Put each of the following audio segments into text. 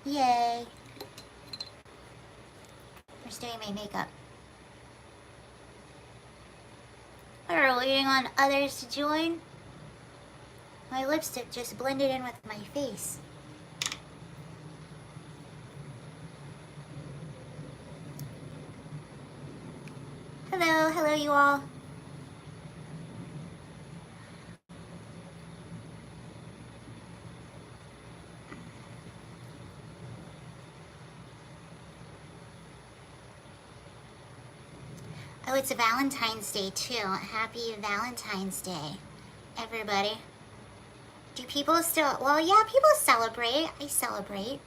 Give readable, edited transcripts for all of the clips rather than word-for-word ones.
Yay. Who's doing my makeup? We're waiting on others to join. My lipstick just blended in with my face. Hello, hello you all. Oh, it's a Valentine's Day too. Happy Valentine's Day, everybody. Do people still, well, yeah, people celebrate. I celebrate.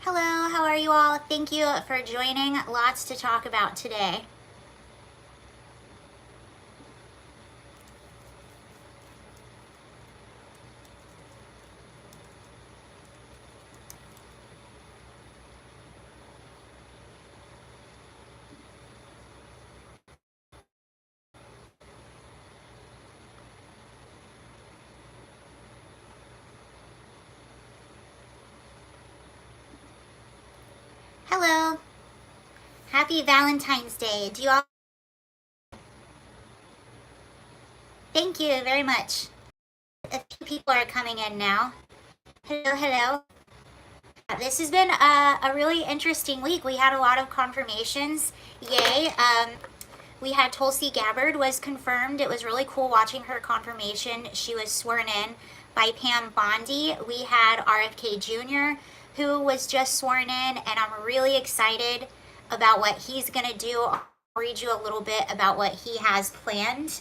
Hello, how are you all? Thank you for joining. Lots to talk about today. Hello. Happy Valentine's Day. Do you all? Thank you very much. A few people are coming in now. Hello, hello. This has been a really interesting week. We had a lot of confirmations. Yay. We had Tulsi Gabbard was confirmed. It was really cool watching her confirmation. She was sworn in by Pam Bondi. We had RFK Jr., who was just sworn in, and I'm really excited about what he's going to do. I'll read you a little bit about what he has planned,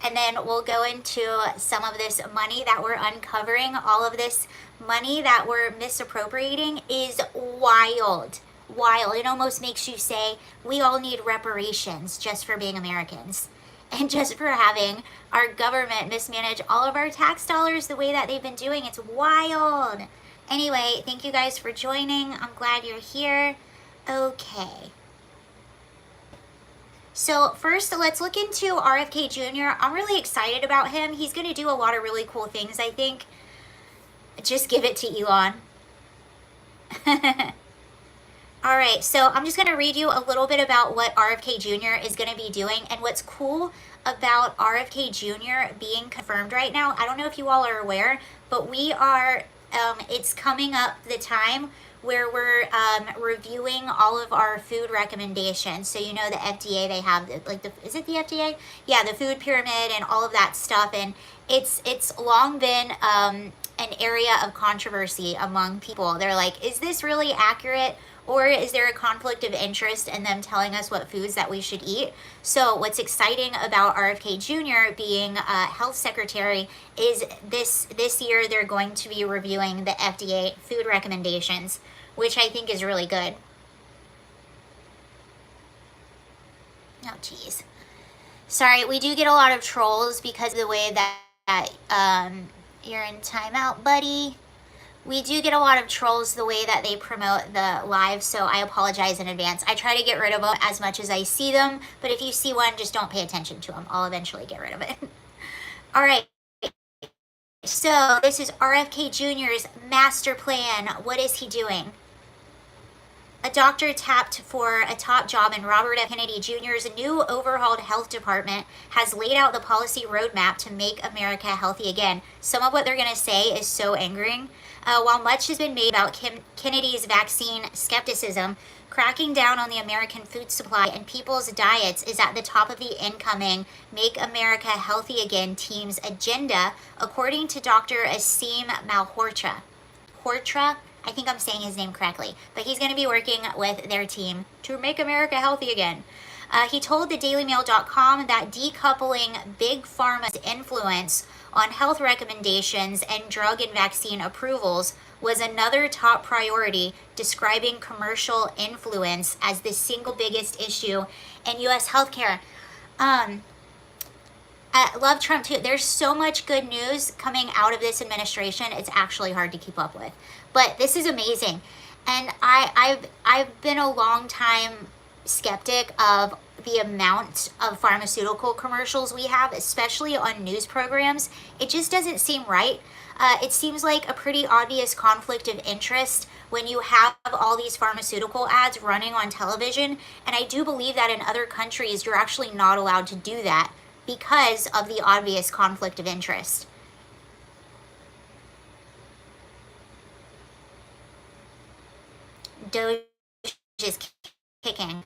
and then we'll go into some of this money that we're uncovering. All of this money that we're misappropriating is wild. Wild. It almost makes you say we all need reparations just for being Americans and just for having our government mismanage all of our tax dollars the way that they've been doing. It's wild. Anyway, thank you guys for joining. I'm glad you're here. Okay. So first, let's look into RFK Jr. I'm really excited about him. He's going to do a lot of really cool things, I think. Just give it to Elon. All right, so I'm just going to read you a little bit about what RFK Jr. is going to be doing. And what's cool about RFK Jr. being confirmed right now, I don't know if you all are aware, but we are, it's coming up the time where we're reviewing all of our food recommendations. So you know the FDA, they have, like, is it the FDA? Yeah, the food pyramid and all of that stuff. And it's long been an area of controversy among people. They're like, is this really accurate? Or is there a conflict of interest in them telling us what foods that we should eat? So what's exciting about RFK Jr. being health secretary is this year they're going to be reviewing the FDA food recommendations, which I think is really good. Oh, geez. Sorry, we do get a lot of trolls because of the way that you're in timeout, buddy. We do get a lot of trolls the way that they promote the live, so I apologize in advance. I try to get rid of them as much as I see them, but if you see one, just don't pay attention to them. I'll eventually get rid of it. All right. So this is RFK Jr.'s master plan. What is he doing? A doctor tapped for a top job in Robert F. Kennedy Jr.'s new overhauled health department has laid out the policy roadmap to make America healthy again. Some of what they're going to say is so angering. While much has been made about Kennedy's vaccine skepticism, cracking down on the American food supply and people's diets is at the top of the incoming Make America Healthy Again team's agenda, according to Dr. Asim Malhotra. I think I'm saying his name correctly, but he's going to be working with their team to make America healthy again. He told the DailyMail.com that decoupling Big Pharma's influence on health recommendations and drug and vaccine approvals was another top priority, describing commercial influence as the single biggest issue in U.S. healthcare. I love Trump too. There's so much good news coming out of this administration. It's actually hard to keep up with. But this is amazing. And I've been a long time skeptic of the amount of pharmaceutical commercials we have, especially on news programs. It just doesn't seem right. It seems like a pretty obvious conflict of interest when you have all these pharmaceutical ads running on television. And I do believe that in other countries, you're actually not allowed to do that because of the obvious conflict of interest. Doge is kicking.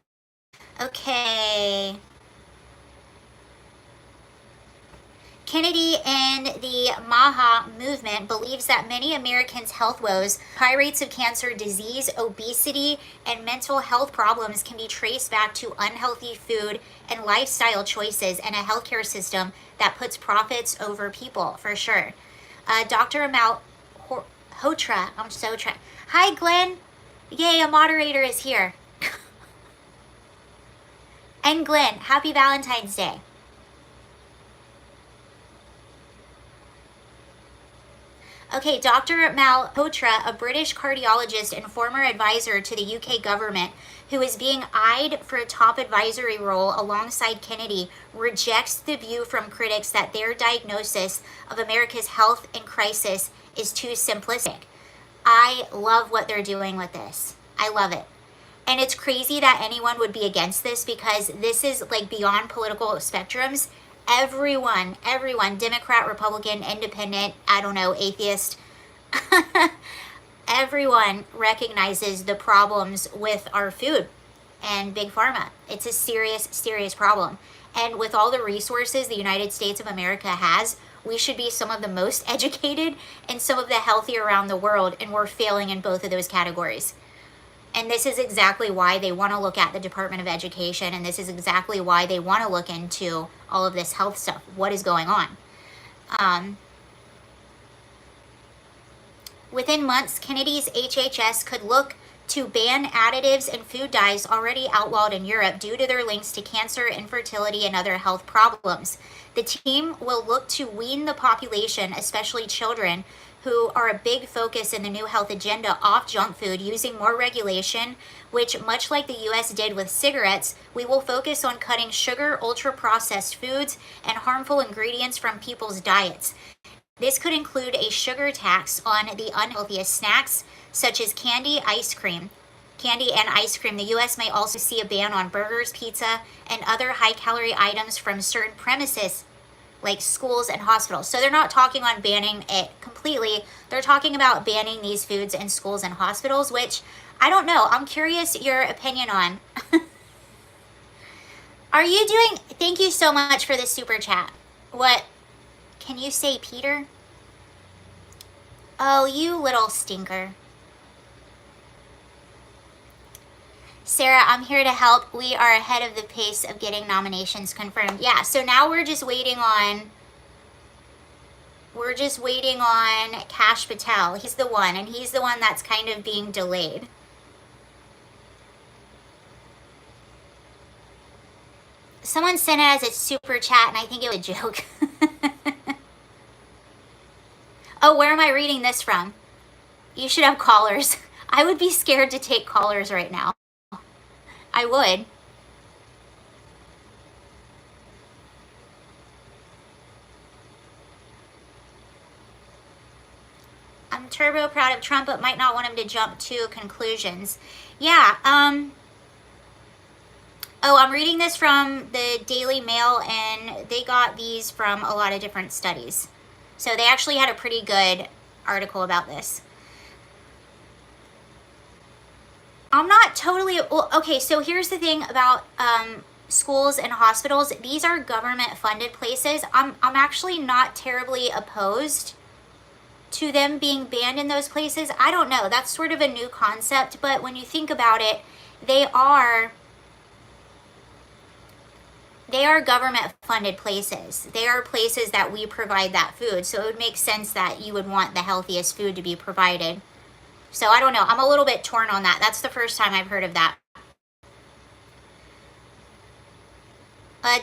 Okay. Kennedy and the MAHA movement believes that many Americans' health woes, high rates of cancer, disease, obesity, and mental health problems can be traced back to unhealthy food and lifestyle choices and a healthcare system that puts profits over people, for sure. Dr. Malhotra, Hi, Glenn. Yay, a moderator is here. And Glenn, happy Valentine's Day. Okay, Dr. Malhotra, a British cardiologist and former advisor to the UK government, who is being eyed for a top advisory role alongside Kennedy, rejects the view from critics that their diagnosis of America's health and crisis is too simplistic. I love what they're doing with this. I love it. And it's crazy that anyone would be against this because this is like beyond political spectrums. Everyone, Democrat, Republican, independent, I don't know, atheist, everyone recognizes the problems with our food and Big Pharma. It's a serious, serious problem. And with all the resources the United States of America has, we should be some of the most educated and some of the healthier around the world, and we're failing in both of those categories. And this is exactly why they want to look at the Department of Education, and this is exactly why they want to look into all of this health stuff. What is going on? Within months, Kennedy's HHS could look to ban additives and food dyes already outlawed in Europe due to their links to cancer, infertility, and other health problems. The team will look to wean the population, especially children, who are a big focus in the new health agenda, off junk food using more regulation, which, much like the US did with cigarettes, we will focus on cutting sugar, ultra-processed foods, and harmful ingredients from people's diets. This could include a sugar tax on the unhealthiest snacks, such as candy and ice cream. The US may also see a ban on burgers, pizza, and other high-calorie items from certain premises, like schools and hospitals. So they're not talking on banning it completely. They're talking about banning these foods in schools and hospitals, which I don't know. I'm curious your opinion on. Are you doing, thank you so much for the super chat. What, can you say Peter? Oh, you little stinker. Sarah, I'm here to help. We are ahead of the pace of getting nominations confirmed. Yeah, so now we're just waiting on Kash Patel. He's the one, and he's the one that's kind of being delayed. Someone sent it as a super chat, and I think it was a joke. Oh, where am I reading this from? You should have callers. I would be scared to take callers right now. I would. I'm turbo proud of Trump, but might not want him to jump to conclusions. Yeah, oh, I'm reading this from the Daily Mail, and they got these from a lot of different studies. So they actually had a pretty good article about this. I'm not totally, well, okay, so here's the thing about schools and hospitals. These are government funded places. I'm actually not terribly opposed to them being banned in those places. I don't know, that's sort of a new concept, but when you think about it, they are government funded places. They are places that we provide that food, so it would make sense that you would want the healthiest food to be provided. So I don't know. I'm a little bit torn on that. That's the first time I've heard of that.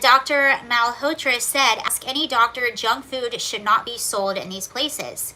Dr. Malhotra said, ask any doctor, junk food should not be sold in these places.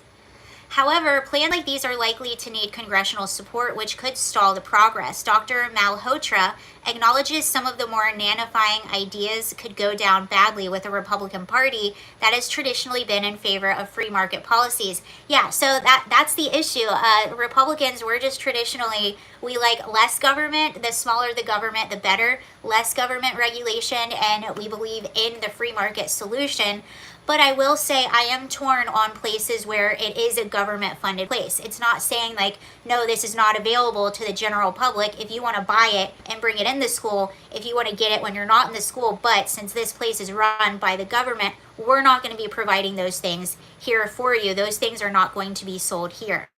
However, plans like these are likely to need congressional support, which could stall the progress. Dr. Malhotra acknowledges some of the more nanofying ideas could go down badly with a Republican Party that has traditionally been in favor of free market policies. Yeah, so that's the issue. Republicans, we're just traditionally, we like less government. The smaller the government, the better. Less government regulation, and we believe in the free market solution. But I will say I am torn on places where it is a government funded place. It's not saying like, no, this is not available to the general public. If you want to buy it and bring it in the school, if you want to get it when you're not in the school, but since this place is run by the government, we're not going to be providing those things here for you. Those things are not going to be sold here.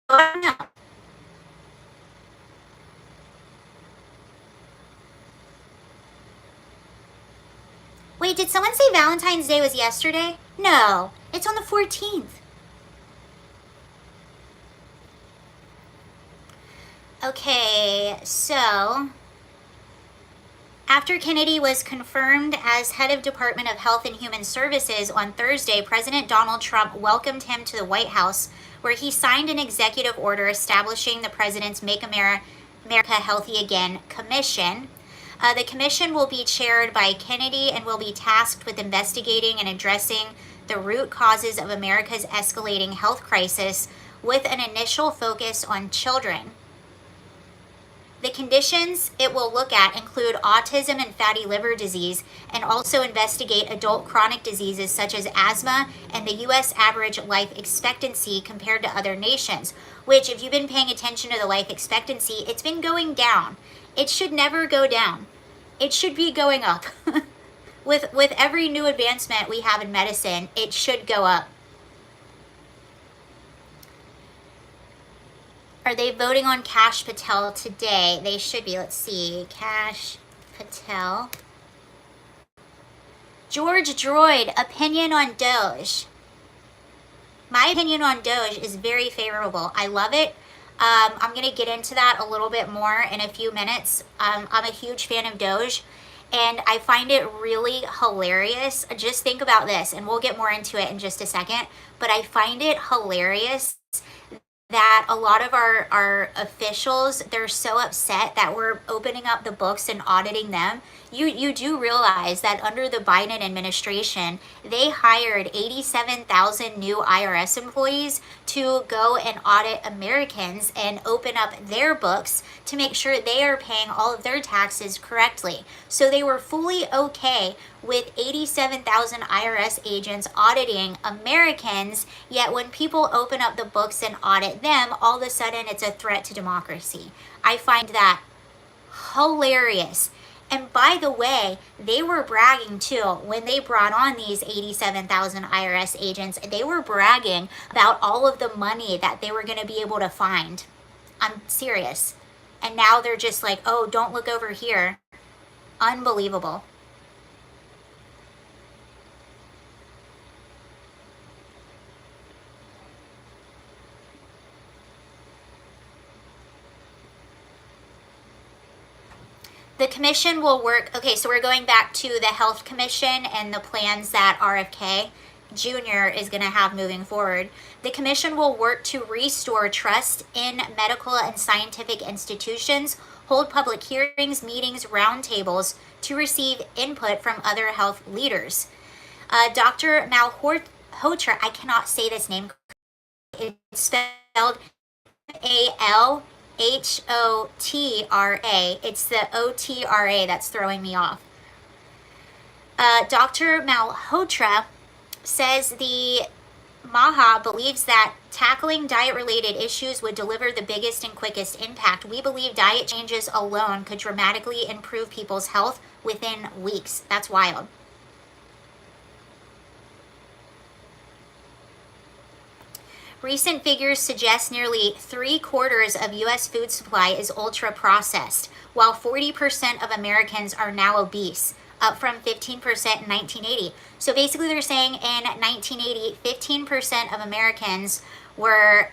I don't know. Wait, did someone say Valentine's Day was yesterday? No, it's on the 14th. Okay, so after Kennedy was confirmed as head of Department of Health and Human Services on Thursday, President Donald Trump welcomed him to the White House, where he signed an executive order establishing the president's Make America Healthy Again Commission. The commission will be chaired by Kennedy and will be tasked with investigating and addressing the root causes of America's escalating health crisis, with an initial focus on children. The conditions it will look at include autism and fatty liver disease, and also investigate adult chronic diseases such as asthma and the U.S. average life expectancy compared to other nations, which, if you've been paying attention to the life expectancy, it's been going down. It should never go down. It should be going up. With every new advancement we have in medicine, it should go up. Are they voting on Kash Patel today? They should be. Let's see. Kash Patel. George Droid, opinion on Doge. My opinion on Doge is very favorable. I love it. I'm going to get into that a little bit more in a few minutes. I'm a huge fan of Doge, and I find it really hilarious. Just think about this, and we'll get more into it in just a second, but I find it hilarious that a lot of our officials, they're so upset that we're opening up the books and auditing them. You do realize that under the Biden administration, they hired 87,000 new IRS employees to go and audit Americans and open up their books to make sure they are paying all of their taxes correctly. So they were fully okay with 87,000 IRS agents auditing Americans, yet when people open up the books and audit them, all of a sudden it's a threat to democracy. I find that hilarious. And by the way, they were bragging too when they brought on these 87,000 IRS agents. They were bragging about all of the money that they were going to be able to find. I'm serious. And now they're just like, oh, don't look over here. Unbelievable. The commission will work, okay, so we're going back to the Health Commission and the plans that RFK Jr. is going to have moving forward. The commission will work to restore trust in medical and scientific institutions, hold public hearings, meetings, roundtables to receive input from other health leaders. Dr. Malhotra, I cannot say this name, it's spelled A-L H-O-T-R-A. It's the O-T-R-A that's throwing me off. Dr. Malhotra says the MAHA believes that tackling diet-related issues would deliver the biggest and quickest impact. We believe diet changes alone could dramatically improve people's health within weeks. That's wild. Recent figures suggest nearly 3/4 of U.S. food supply is ultra-processed, while 40% of Americans are now obese, up from 15% in 1980. So basically they're saying in 1980, 15% of Americans were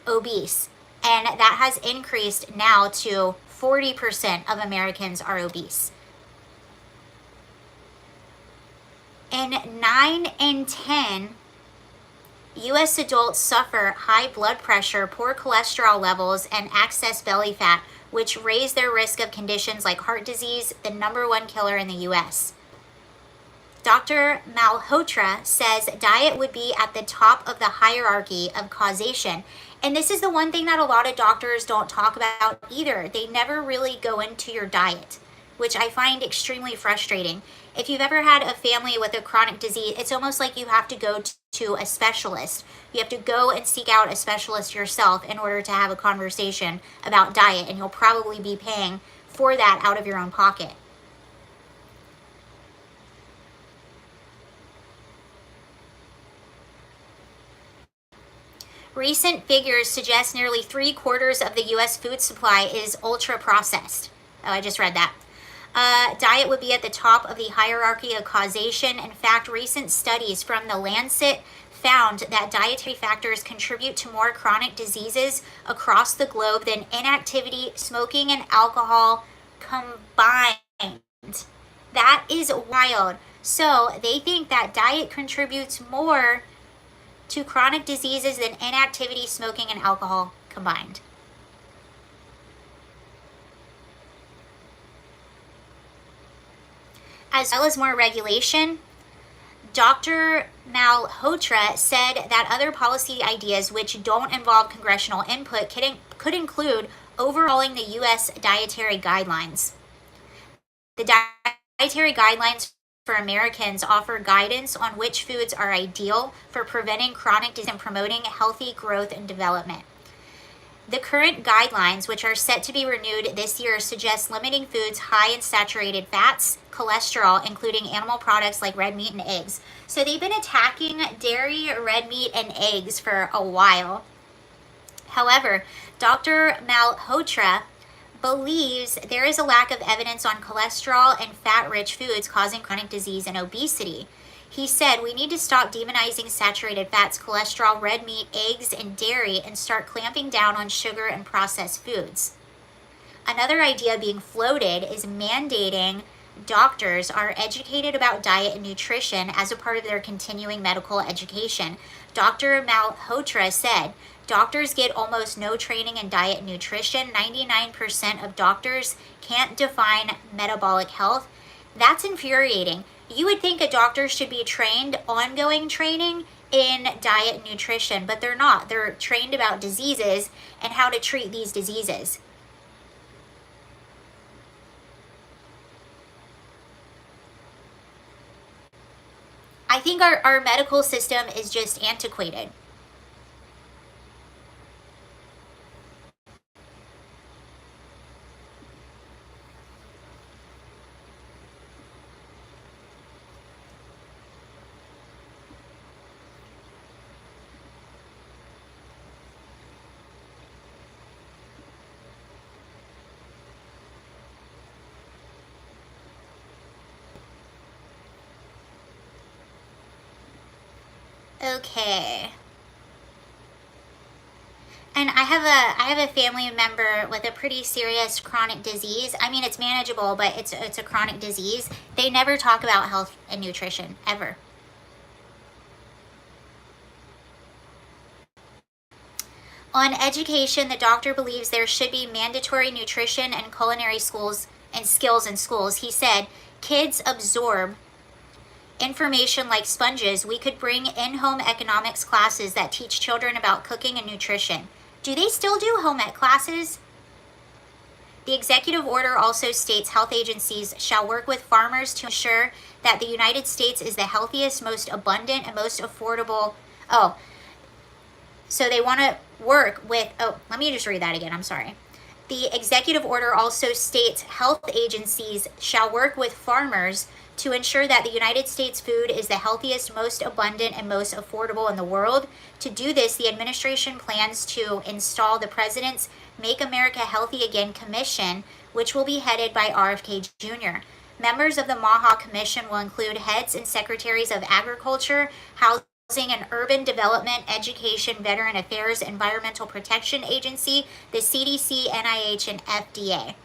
obese, and that has increased now to 40% of Americans are obese. And 9 in 10 U.S. adults suffer high blood pressure, poor cholesterol levels, and excess belly fat, which raise their risk of conditions like heart disease, the #1 killer in the U.S. Dr. Malhotra says diet would be at the top of the hierarchy of causation. And this is the one thing that a lot of doctors don't talk about either. They never really go into your diet, which I find extremely frustrating. If you've ever had a family with a chronic disease, it's almost like you have to go to a specialist. You have to go and seek out a specialist yourself in order to have a conversation about diet, and you'll probably be paying for that out of your own pocket. Recent figures suggest nearly 3/4 of the U.S. food supply is ultra-processed. Oh, I just read that. Diet would be at the top of the hierarchy of causation. In fact, recent studies from the Lancet found that dietary factors contribute to more chronic diseases across the globe than inactivity, smoking, and alcohol combined. That is wild. So they think that diet contributes more to chronic diseases than inactivity, smoking, and alcohol combined. As well as more regulation, Dr. Malhotra said that other policy ideas which don't involve congressional input could include overhauling the U.S. dietary guidelines. The dietary guidelines for Americans offer guidance on which foods are ideal for preventing chronic disease and promoting healthy growth and development. The current guidelines, which are set to be renewed this year, suggest limiting foods high in saturated fats, cholesterol, including animal products like red meat and eggs. So they've been attacking dairy, red meat, and eggs for a while. However, Dr. Malhotra believes there is a lack of evidence on cholesterol and fat-rich foods causing chronic disease and obesity. He said, we need to stop demonizing saturated fats, cholesterol, red meat, eggs, and dairy and start clamping down on sugar and processed foods. Another idea being floated is mandating doctors are educated about diet and nutrition as a part of their continuing medical education. Dr. Malhotra said, doctors get almost no training in diet and nutrition. 99% of doctors can't define metabolic health. That's infuriating. You would think a doctor should be trained, ongoing training in diet and nutrition, but they're not. They're trained about diseases and how to treat these diseases. I think our medical system is just antiquated. Okay. And I have a family member with a pretty serious chronic disease. I mean, it's manageable, but it's a chronic disease. They never talk about health and nutrition ever. On education, the doctor believes there should be mandatory nutrition and culinary schools and skills in schools. He said, kids absorb information like sponges. We could bring in-home economics classes that teach children about cooking and nutrition. Do they still do home ec classes? The executive order also states health agencies shall work with farmers to ensure that the United States is the healthiest, most abundant, and most affordable. So they want to work with, let me just read that again, I'm sorry. The executive order also states health agencies shall work with farmers to ensure that the United States food is the healthiest, most abundant, and most affordable in the world. To do this, the administration plans to install the President's Make America Healthy Again Commission, which will be headed by RFK Jr. Members of the MAHA Commission will include heads and secretaries of Agriculture, Housing and Urban Development, Education, Veteran Affairs, Environmental Protection Agency, the CDC, NIH, and FDA.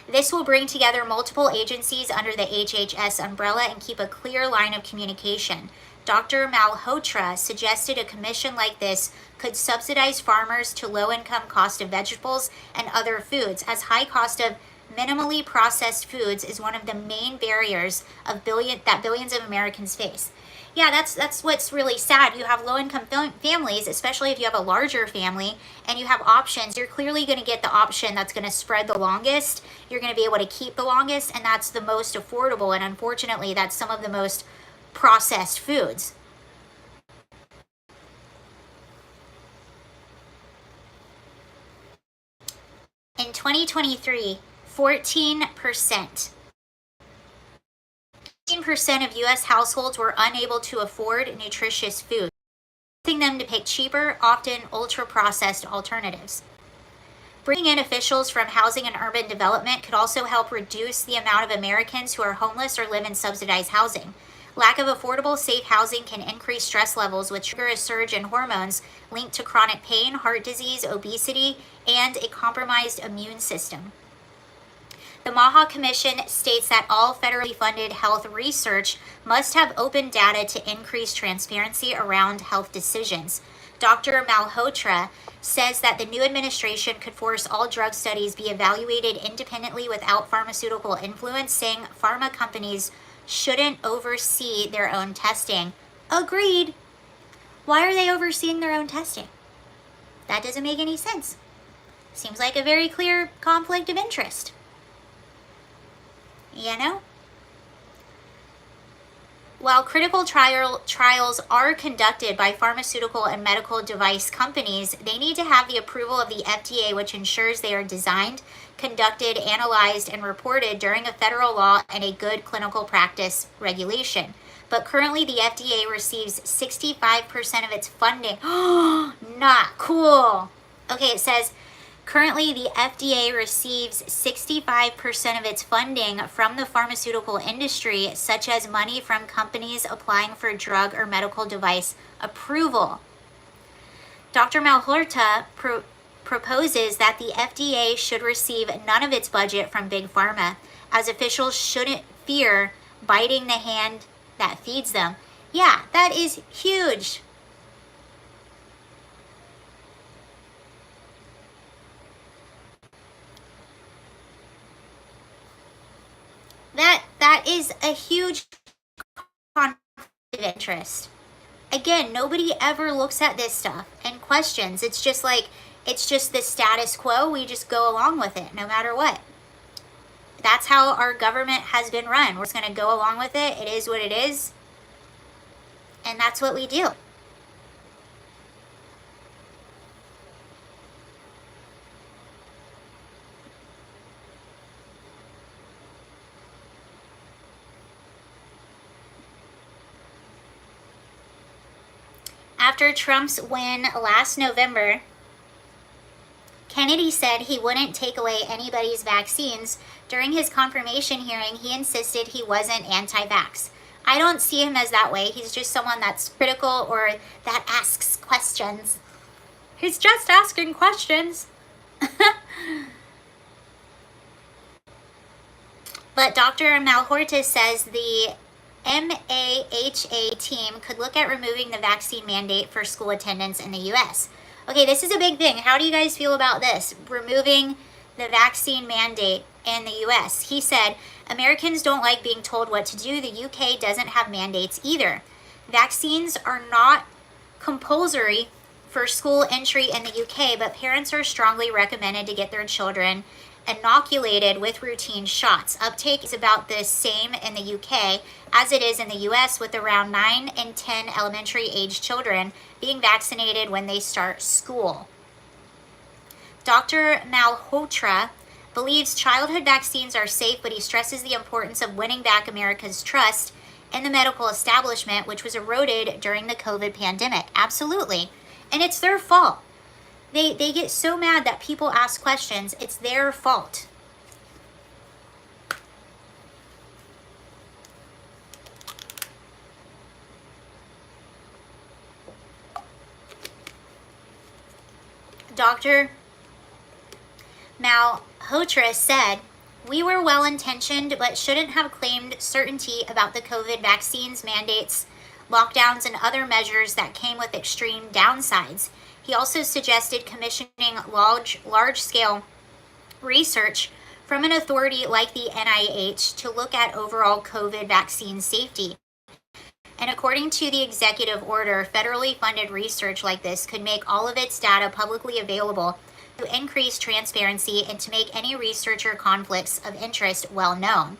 This will bring together multiple agencies under the HHS umbrella and keep a clear line of communication. Dr. Malhotra suggested a commission like this could subsidize farmers to low-income cost of vegetables and other foods, as high cost of minimally processed foods is one of the main barriers of billions of Americans face. Yeah, that's what's really sad. You have low-income families, especially if you have a larger family and you have options. You're clearly going to get the option that's going to spread the longest. You're going to be able to keep the longest, and that's the most affordable. And unfortunately, that's some of the most processed foods. In 2023, 14% of U.S. households were unable to afford nutritious food, forcing them to pick cheaper, often ultra-processed alternatives. Bringing in officials from Housing and Urban Development could also help reduce the amount of Americans who are homeless or live in subsidized housing. Lack of affordable, safe housing can increase stress levels, which trigger a surge in hormones linked to chronic pain, heart disease, obesity, and a compromised immune system. The Maha Commission states that all federally funded health research must have open data to increase transparency around health decisions. Dr. Malhotra says that the new administration could force all drug studies be evaluated independently without pharmaceutical influence, saying pharma companies shouldn't oversee their own testing. Agreed. Why are they overseeing their own testing? That doesn't make any sense. Seems like a very clear conflict of interest. You know? While critical trials are conducted by pharmaceutical and medical device companies, they need to have the approval of the FDA, which ensures they are designed, conducted, analyzed, and reported during a federal law and a good clinical practice regulation. But currently, the FDA receives 65% of its funding. Not cool. Okay, it says, currently, the FDA receives 65% of its funding from the pharmaceutical industry, such as money from companies applying for drug or medical device approval. Dr. Malhotra proposes that the FDA should receive none of its budget from Big Pharma, as officials shouldn't fear biting the hand that feeds them. Yeah, that is huge. That is a huge conflict of interest. Again, nobody ever looks at this stuff and questions. It's just the status quo. We just go along with it no matter what. That's how our government has been run. We're just going to go along with it. It is what it is. And that's what we do. After Trump's win last November, Kennedy said he wouldn't take away anybody's vaccines. During his confirmation hearing, he insisted he wasn't anti-vax. I don't see him as that way. He's just someone that's critical or that asks questions. He's just asking questions. But Dr. Malhotra says the MAHA team could look at removing the vaccine mandate for school attendance in the U.S. Okay, this is a big thing. How do you guys feel about this? Removing the vaccine mandate in the U.S. He said, Americans don't like being told what to do. The UK doesn't have mandates either. Vaccines are not compulsory for school entry in the UK, but parents are strongly recommended to get their children inoculated with routine shots. Uptake is about the same in the UK as it is in the US, with around 9 in 10 elementary age children being vaccinated when they start school. Dr. Malhotra believes childhood vaccines are safe, but he stresses the importance of winning back America's trust in the medical establishment, which was eroded during the COVID pandemic. Absolutely. And it's their fault. They get so mad that people ask questions. It's their fault. Dr. Malhotra said, we were well-intentioned but shouldn't have claimed certainty about the COVID vaccines mandates lockdowns, and other measures that came with extreme downsides. He also suggested commissioning large-scale research from an authority like the NIH to look at overall COVID vaccine safety. And according to the executive order, federally funded research like this could make all of its data publicly available to increase transparency and to make any researcher conflicts of interest well known.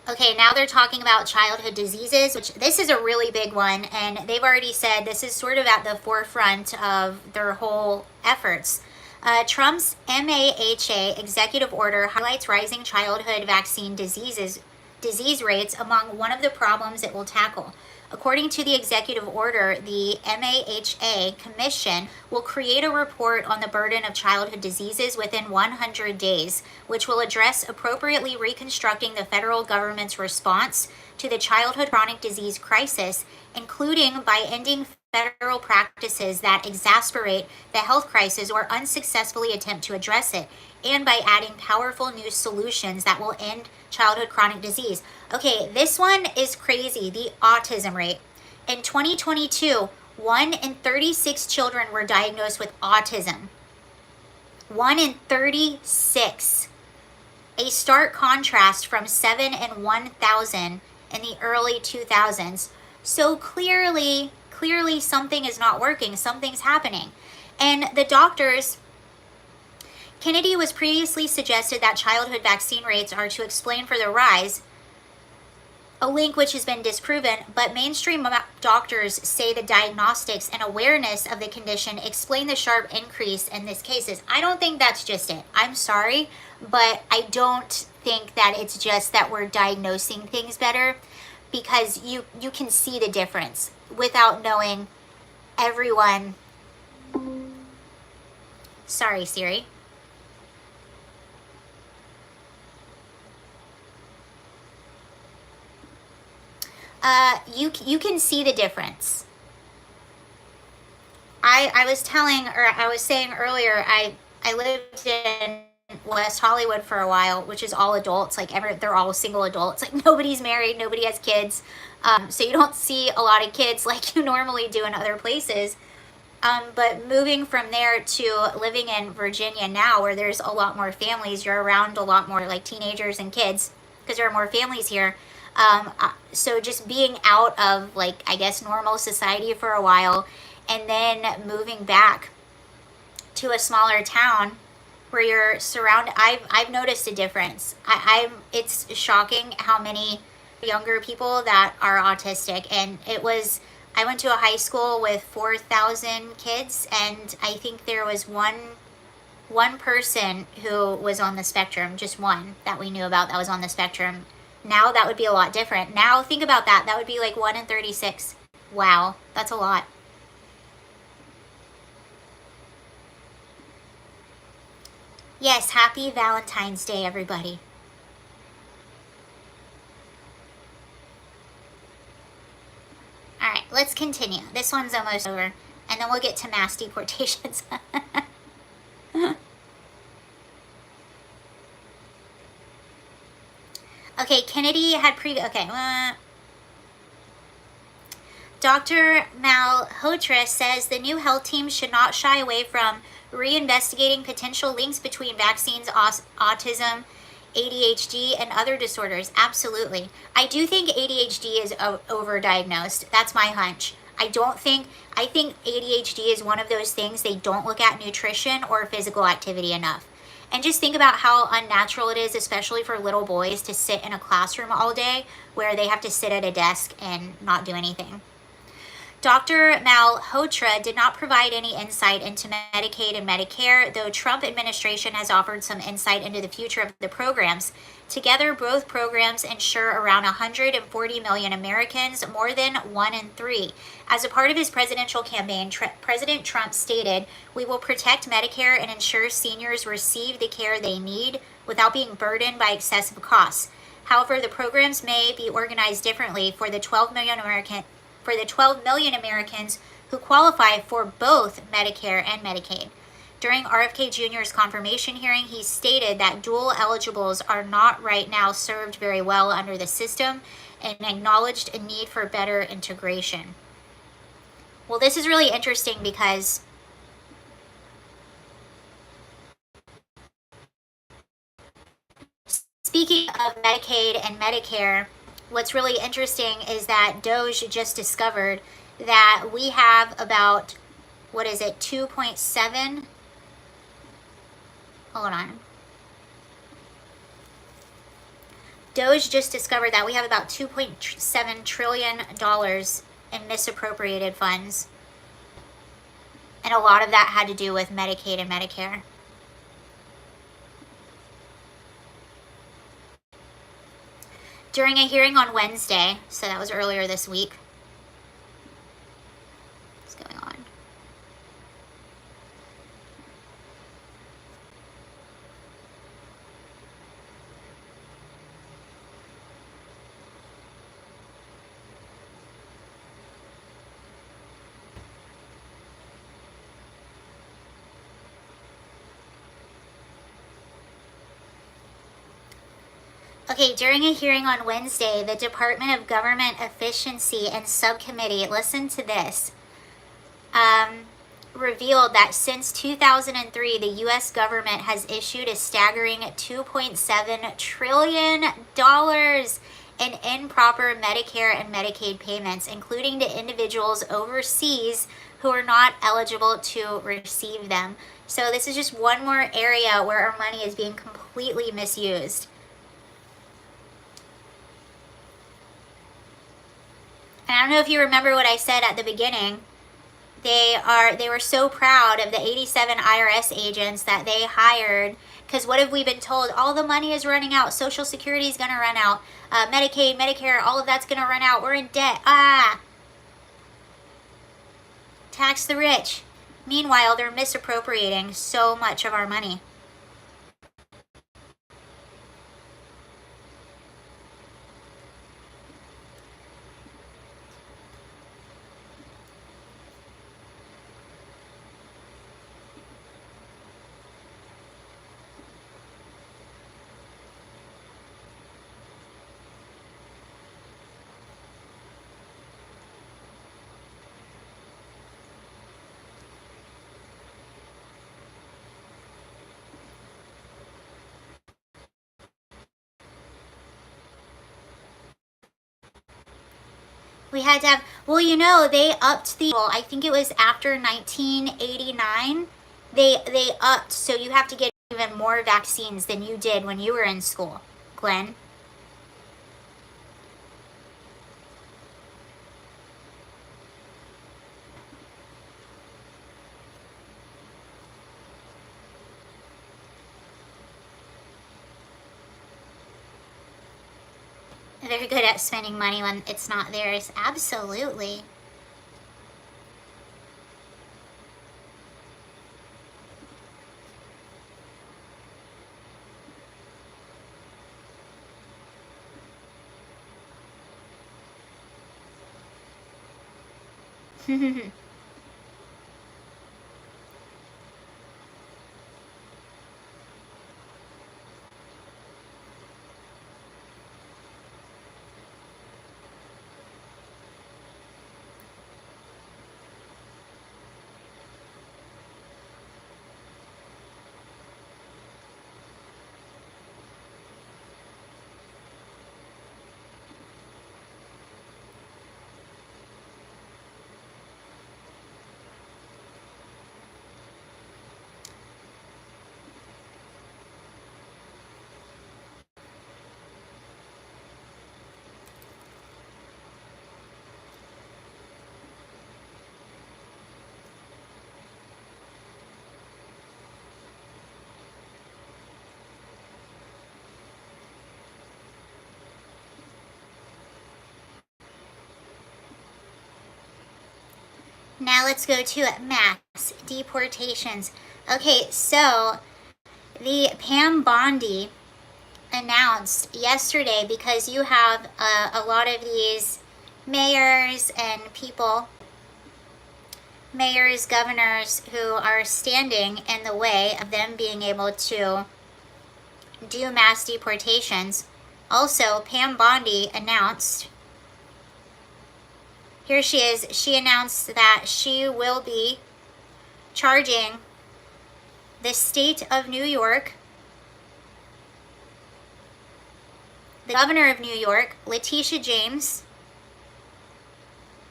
Okay, now they're talking about childhood diseases, which this is a really big one, and they've already said this is sort of at the forefront of their whole efforts. Trump's MAHA executive order highlights rising childhood vaccine disease rates among one of the problems it will tackle. According to the executive order, the MAHA Commission will create a report on the burden of childhood diseases within 100 days, which will address appropriately reconstructing the federal government's response to the childhood chronic disease crisis, including by ending federal practices that exacerbate the health crisis or unsuccessfully attempt to address it, and by adding powerful new solutions that will end childhood chronic disease. Okay, this one is crazy, the autism rate. In 2022, 1 in 36 children were diagnosed with autism. 1 in 36. A stark contrast from 7 in 1,000 in the early 2000s. So clearly something is not working, something's happening. And the doctors, Kennedy was previously suggested that childhood vaccine rates are to explain for the rise, a link which has been disproven, but mainstream doctors say the diagnostics and awareness of the condition explain the sharp increase in these cases. I don't think that's just it. I'm sorry, but I don't think that it's just that we're diagnosing things better, because you can see the difference without knowing everyone. Sorry, Siri. You can see the difference. I was saying earlier, I lived in West Hollywood for a while, which is all adults, like they're all single adults, like nobody's married, nobody has kids, so you don't see a lot of kids like you normally do in other places. But moving from there to living in Virginia now, where there's a lot more families, you're around a lot more like teenagers and kids because there are more families here. So just being out of, like, I guess normal society for a while, and then moving back to a smaller town where you're surrounded, I've noticed a difference. It's shocking how many younger people that are autistic. And I went to a high school with 4,000 kids, and I think there was one person who was on the spectrum, just one that we knew about that was on the spectrum. Now that would be a lot different. Now think about that. That would be like 1 in 36. Wow, that's a lot. Yes, happy Valentine's Day, everybody. All right, let's continue. This one's almost over, and then we'll get to mass deportations. Okay, Kennedy had Dr. Malhotra says the new health team should not shy away from reinvestigating potential links between vaccines, autism, ADHD, and other disorders. Absolutely. I do think ADHD is overdiagnosed. That's my hunch. I think ADHD is one of those things they don't look at nutrition or physical activity enough. And just think about how unnatural it is, especially for little boys, to sit in a classroom all day where they have to sit at a desk and not do anything. Dr. Malhotra did not provide any insight into Medicaid and Medicare, though Trump administration has offered some insight into the future of the programs. Together, both programs insure around 140 million Americans, more than 1 in 3. As a part of his presidential campaign, President Trump stated, "We will protect Medicare and ensure seniors receive the care they need without being burdened by excessive costs." However, the programs may be organized differently for the 12 million Americans who qualify for both Medicare and Medicaid. During RFK Jr.'s confirmation hearing, he stated that dual eligibles are not right now served very well under the system and acknowledged a need for better integration. Well, this is really interesting because speaking of Medicaid and Medicare, what's really interesting is that DOJ just discovered that we have about, 2.7? Hold on. DOJ just discovered that we have about $2.7 trillion in misappropriated funds. And a lot of that had to do with Medicaid and Medicare. During a hearing on Wednesday, so that was earlier this week. What's going on? Okay, during a hearing on Wednesday, the Department of Government Efficiency and Subcommittee, listen to this, revealed that since 2003, the U.S. government has issued a staggering $2.7 trillion in improper Medicare and Medicaid payments, including to individuals overseas who are not eligible to receive them. So this is just one more area where our money is being completely misused. And I don't know if you remember what I said at the beginning. They were so proud of the 87 IRS agents that they hired, because what have we been told? All the money is running out. Social Security is going to run out. Medicaid, Medicare, all of that's going to run out. We're in debt. Tax the rich. Meanwhile, they're misappropriating so much of our money. We had to have, well, you know, they upped the, I think it was after 1989, they upped, so you have to get even more vaccines than you did when you were in school, Glenn. They're good at spending money when it's not theirs. Absolutely. Now let's go to mass deportations. Okay, so the Pam Bondi announced yesterday, because you have a lot of these mayors and people mayors, governors who are standing in the way of them being able to do mass deportations. Also, Pam Bondi announced, here she is, she announced that she will be charging the state of New York, the governor of New York, Letitia James,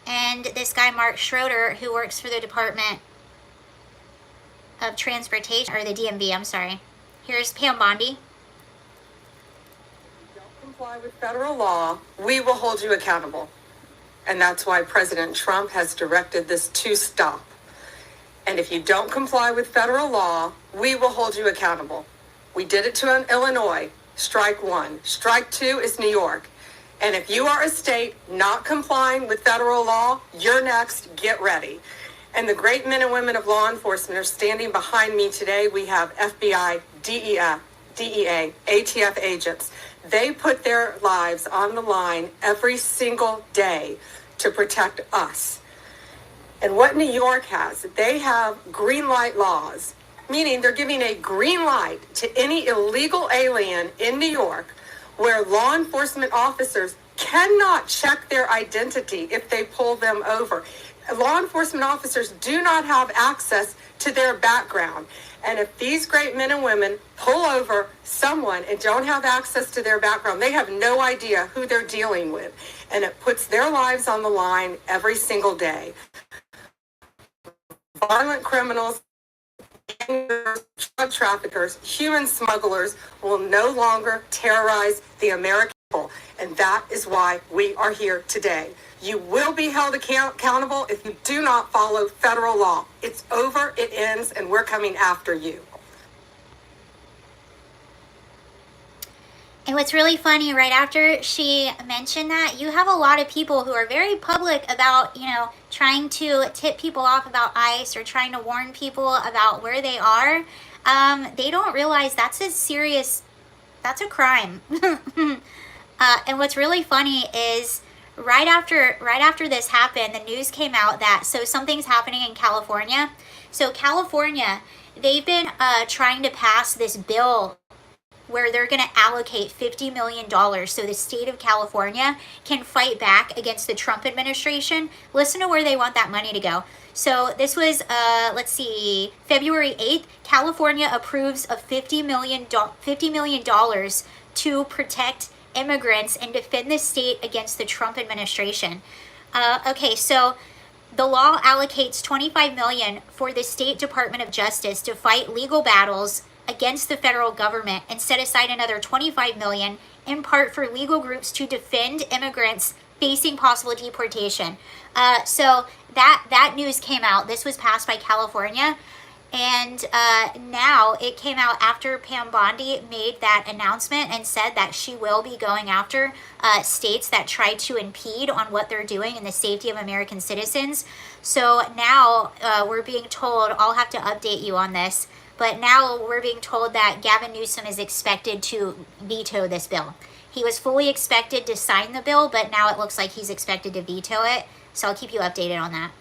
and this guy Mark Schroeder, who works for the Department of Transportation, or the DMV, I'm sorry. Here's Pam Bondi. Don't comply with federal law, we will hold you accountable. And that's why President Trump has directed this to stop. And if you don't comply with federal law, we will hold you accountable. We did it to Illinois, strike one. Strike two is New York. And if you are a state not complying with federal law, you're next, get ready. And the great men and women of law enforcement are standing behind me today. We have FBI, DEA, ATF agents. They put their lives on the line every single day to protect us. And what New York has, they have green light laws, meaning they're giving a green light to any illegal alien in New York where law enforcement officers cannot check their identity if they pull them over. Law enforcement officers do not have access to their background. And if these great men and women pull over someone and don't have access to their background, they have no idea who they're dealing with. And it puts their lives on the line every single day. Violent criminals, drug traffickers, human smugglers will no longer terrorize the American people. And that is why we are here today. You will be held accountable if you do not follow federal law. It's over, it ends, and we're coming after you. And what's really funny, right after she mentioned that, you have a lot of people who are very public about, trying to tip people off about ICE or trying to warn people about where they are. They don't realize that's a crime. And what's really funny is right after this happened, the news came out that, something's happening in California. So California, they've been trying to pass this bill where they're going to allocate $50 million so the state of California can fight back against the Trump administration. Listen to where they want that money to go. So this was, February 8th, California approves of $50 million to protect immigrants and defend the state against the Trump administration. So the law allocates $25 million for the State Department of Justice to fight legal battles against the federal government and set aside another $25 million in part for legal groups to defend immigrants facing possible deportation. So that news came out. This was passed by California. And now it came out after Pam Bondi made that announcement and said that she will be going after states that try to impede on what they're doing in the safety of American citizens. So now we're being told, I'll have to update you on this, but now we're being told that Gavin Newsom is expected to veto this bill. He was fully expected to sign the bill, but now it looks like he's expected to veto it. So I'll keep you updated on that.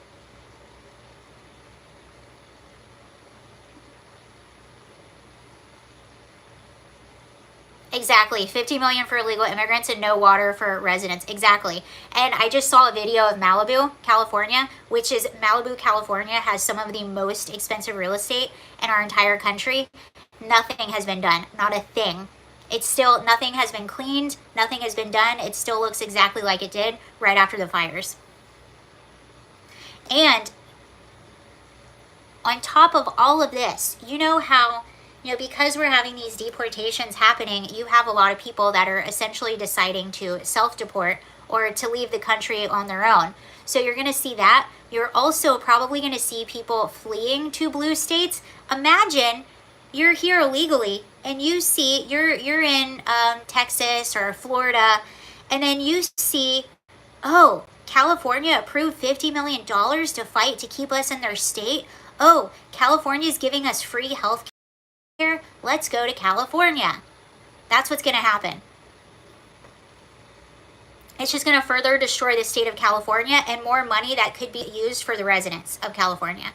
Exactly. $50 million for illegal immigrants and no water for residents. Exactly. And I just saw a video of Malibu, California, Malibu, California has some of the most expensive real estate in our entire country. Nothing has been done. Not a thing. Nothing has been cleaned. Nothing has been done. It still looks exactly like it did right after the fires. And on top of all of this, you know how, because we're having these deportations happening, you have a lot of people that are essentially deciding to self-deport or to leave the country on their own. So you're going to see that. You're also probably going to see people fleeing to blue states. Imagine you're here illegally and you see you're in Texas or Florida, and then you see, oh, California approved $50 million to fight to keep us in their state. Oh, California is giving us free health care. Let's go to California. That's what's going to happen. It's just going to further destroy the state of California and more money that could be used for the residents of California.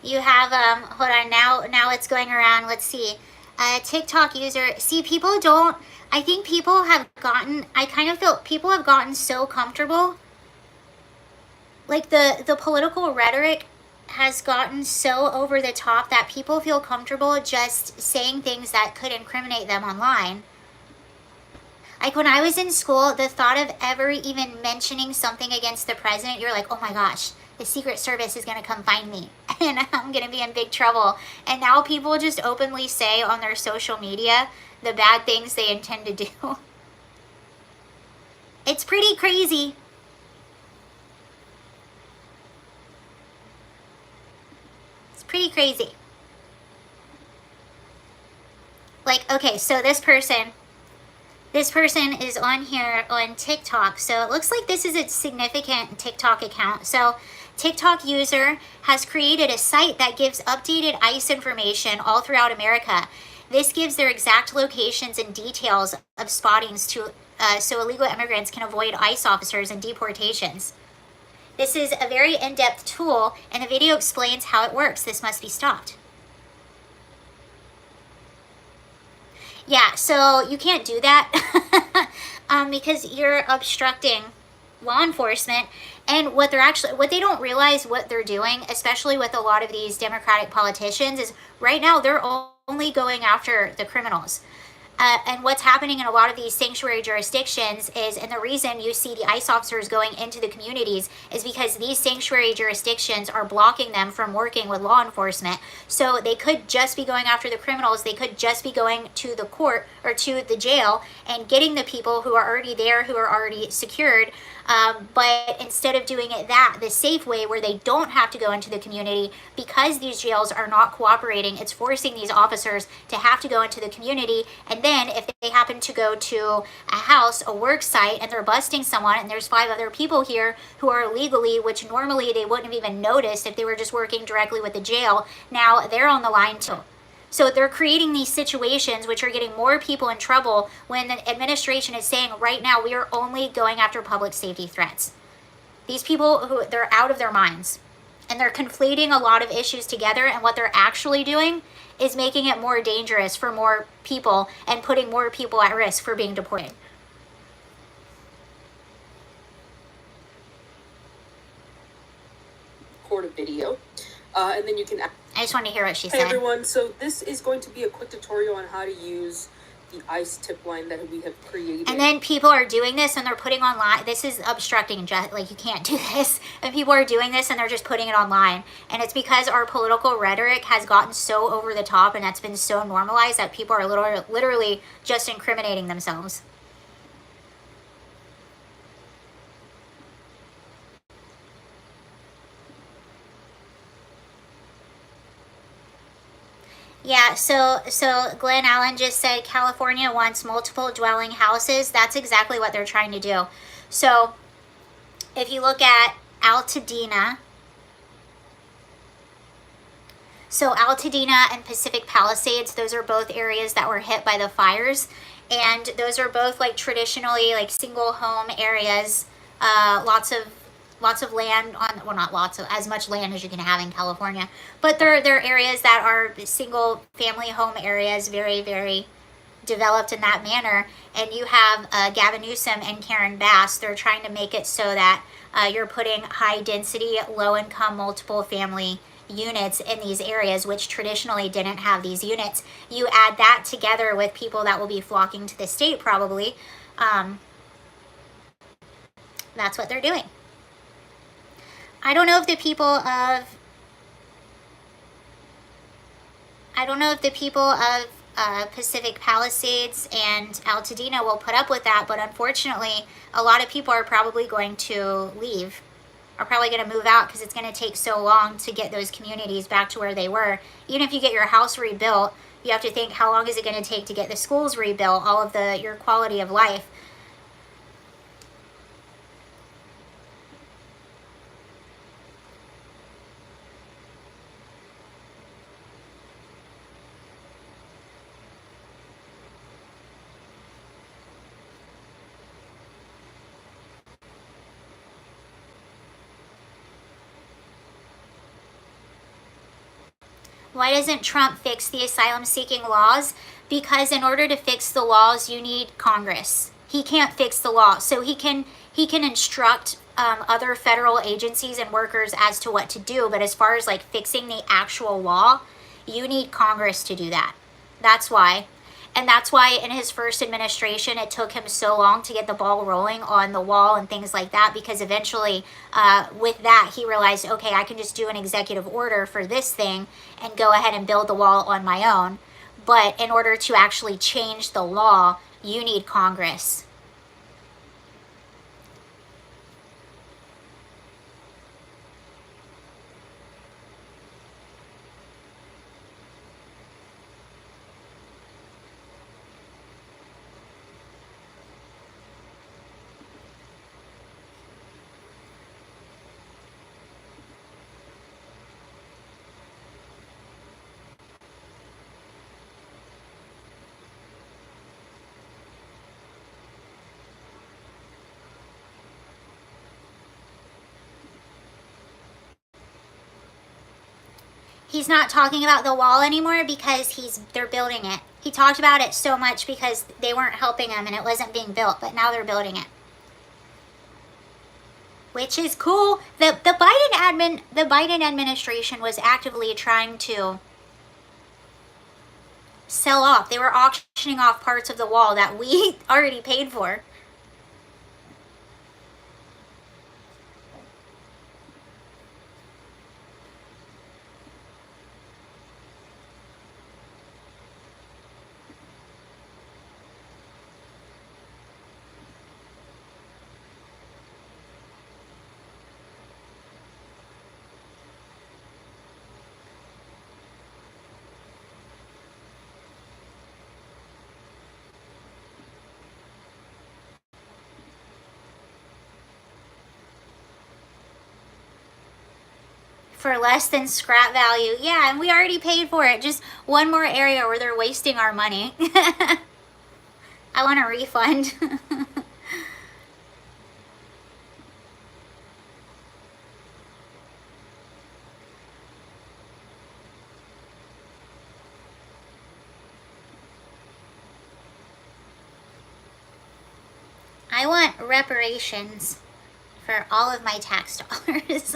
You have, hold on, now it's going around, let's see. TikTok user, see, people don't, I think people have gotten, I kind of feel people have gotten so comfortable. Like the political rhetoric has gotten so over the top that people feel comfortable just saying things that could incriminate them online. Like when I was in school, the thought of ever even mentioning something against the president, you're like, oh my gosh, the Secret Service is going to come find me and I'm going to be in big trouble. And now people just openly say on their social media the bad things they intend to do. It's pretty crazy. It's pretty crazy. Like, okay, so this person is on here on TikTok. So it looks like this is a significant TikTok account. So TikTok user has created a site that gives updated ICE information all throughout America. This gives their exact locations and details of spottings to so illegal immigrants can avoid ICE officers and deportations. This is a very in-depth tool, and the video explains how it works. This must be stopped. Yeah, so you can't do that because you're obstructing law enforcement. And what they don't realize what they're doing, especially with a lot of these Democratic politicians, is right now they're only going after the criminals. And what's happening in a lot of these sanctuary jurisdictions is, and the reason you see the ICE officers going into the communities is because these sanctuary jurisdictions are blocking them from working with law enforcement. So they could just be going after the criminals. They could just be going to the court or to the jail and getting the people who are already there, who are already secured. But instead of doing it the safe way where they don't have to go into the community, because these jails are not cooperating, it's forcing these officers to have to go into the community. And then if they happen to go to a house, a work site, and they're busting someone, and there's 5 other people here who are illegally, which normally they wouldn't have even noticed if they were just working directly with the jail, now they're on the line too. So they're creating these situations which are getting more people in trouble when the administration is saying right now we are only going after public safety threats. These people, they're out of their minds, and they're conflating a lot of issues together, and what they're actually doing is making it more dangerous for more people and putting more people at risk for being deported. Record a video, and then you can. I just wanted to hear what she said. Hey everyone, so this is going to be a quick tutorial on how to use the ICE tip line that we have created. And then people are doing this and they're putting online, this is obstructing, like you can't do this. And people are doing this and they're just putting it online. And it's because our political rhetoric has gotten so over the top and that's been so normalized that people are literally just incriminating themselves. Yeah, so Glenn Allen just said California wants multiple dwelling houses. That's exactly what they're trying to do. So if you look at Altadena, so Altadena and Pacific Palisades, those are both areas that were hit by the fires. And those are both like traditionally like single home areas, lots of land on, well, not lots of, as much land as you can have in California, but they're areas that are single family home areas, very, very developed in that manner. And you have Gavin Newsom and Karen Bass, they're trying to make it so that you're putting high density, low income, multiple family units in these areas, which traditionally didn't have these units. You add that together with people that will be flocking to the state probably. That's what they're doing. I don't know if the people of Pacific Palisades and Altadena will put up with that, but unfortunately, a lot of people are probably going to leave, are probably going to move out because it's going to take so long to get those communities back to where they were. Even if you get your house rebuilt, you have to think, how long is it going to take to get the schools rebuilt, all of your quality of life. Why doesn't Trump fix the asylum-seeking laws? Because in order to fix the laws, you need Congress. He can't fix the law, so he can instruct other federal agencies and workers as to what to do. But as far as like fixing the actual law, you need Congress to do that. That's why. And that's why in his first administration, it took him so long to get the ball rolling on the wall and things like that, because eventually with that, he realized, okay, I can just do an executive order for this thing and go ahead and build the wall on my own. But in order to actually change the law, you need Congress. He's not talking about the wall anymore because they're building it. He talked about it so much because they weren't helping him and it wasn't being built, but now they're building it. Which is cool. The Biden administration was actively trying to sell off. They were auctioning off parts of the wall that we already paid for. For less than scrap value. Yeah, and we already paid for it. Just one more area where they're wasting our money. I want a refund. I want reparations for all of my tax dollars.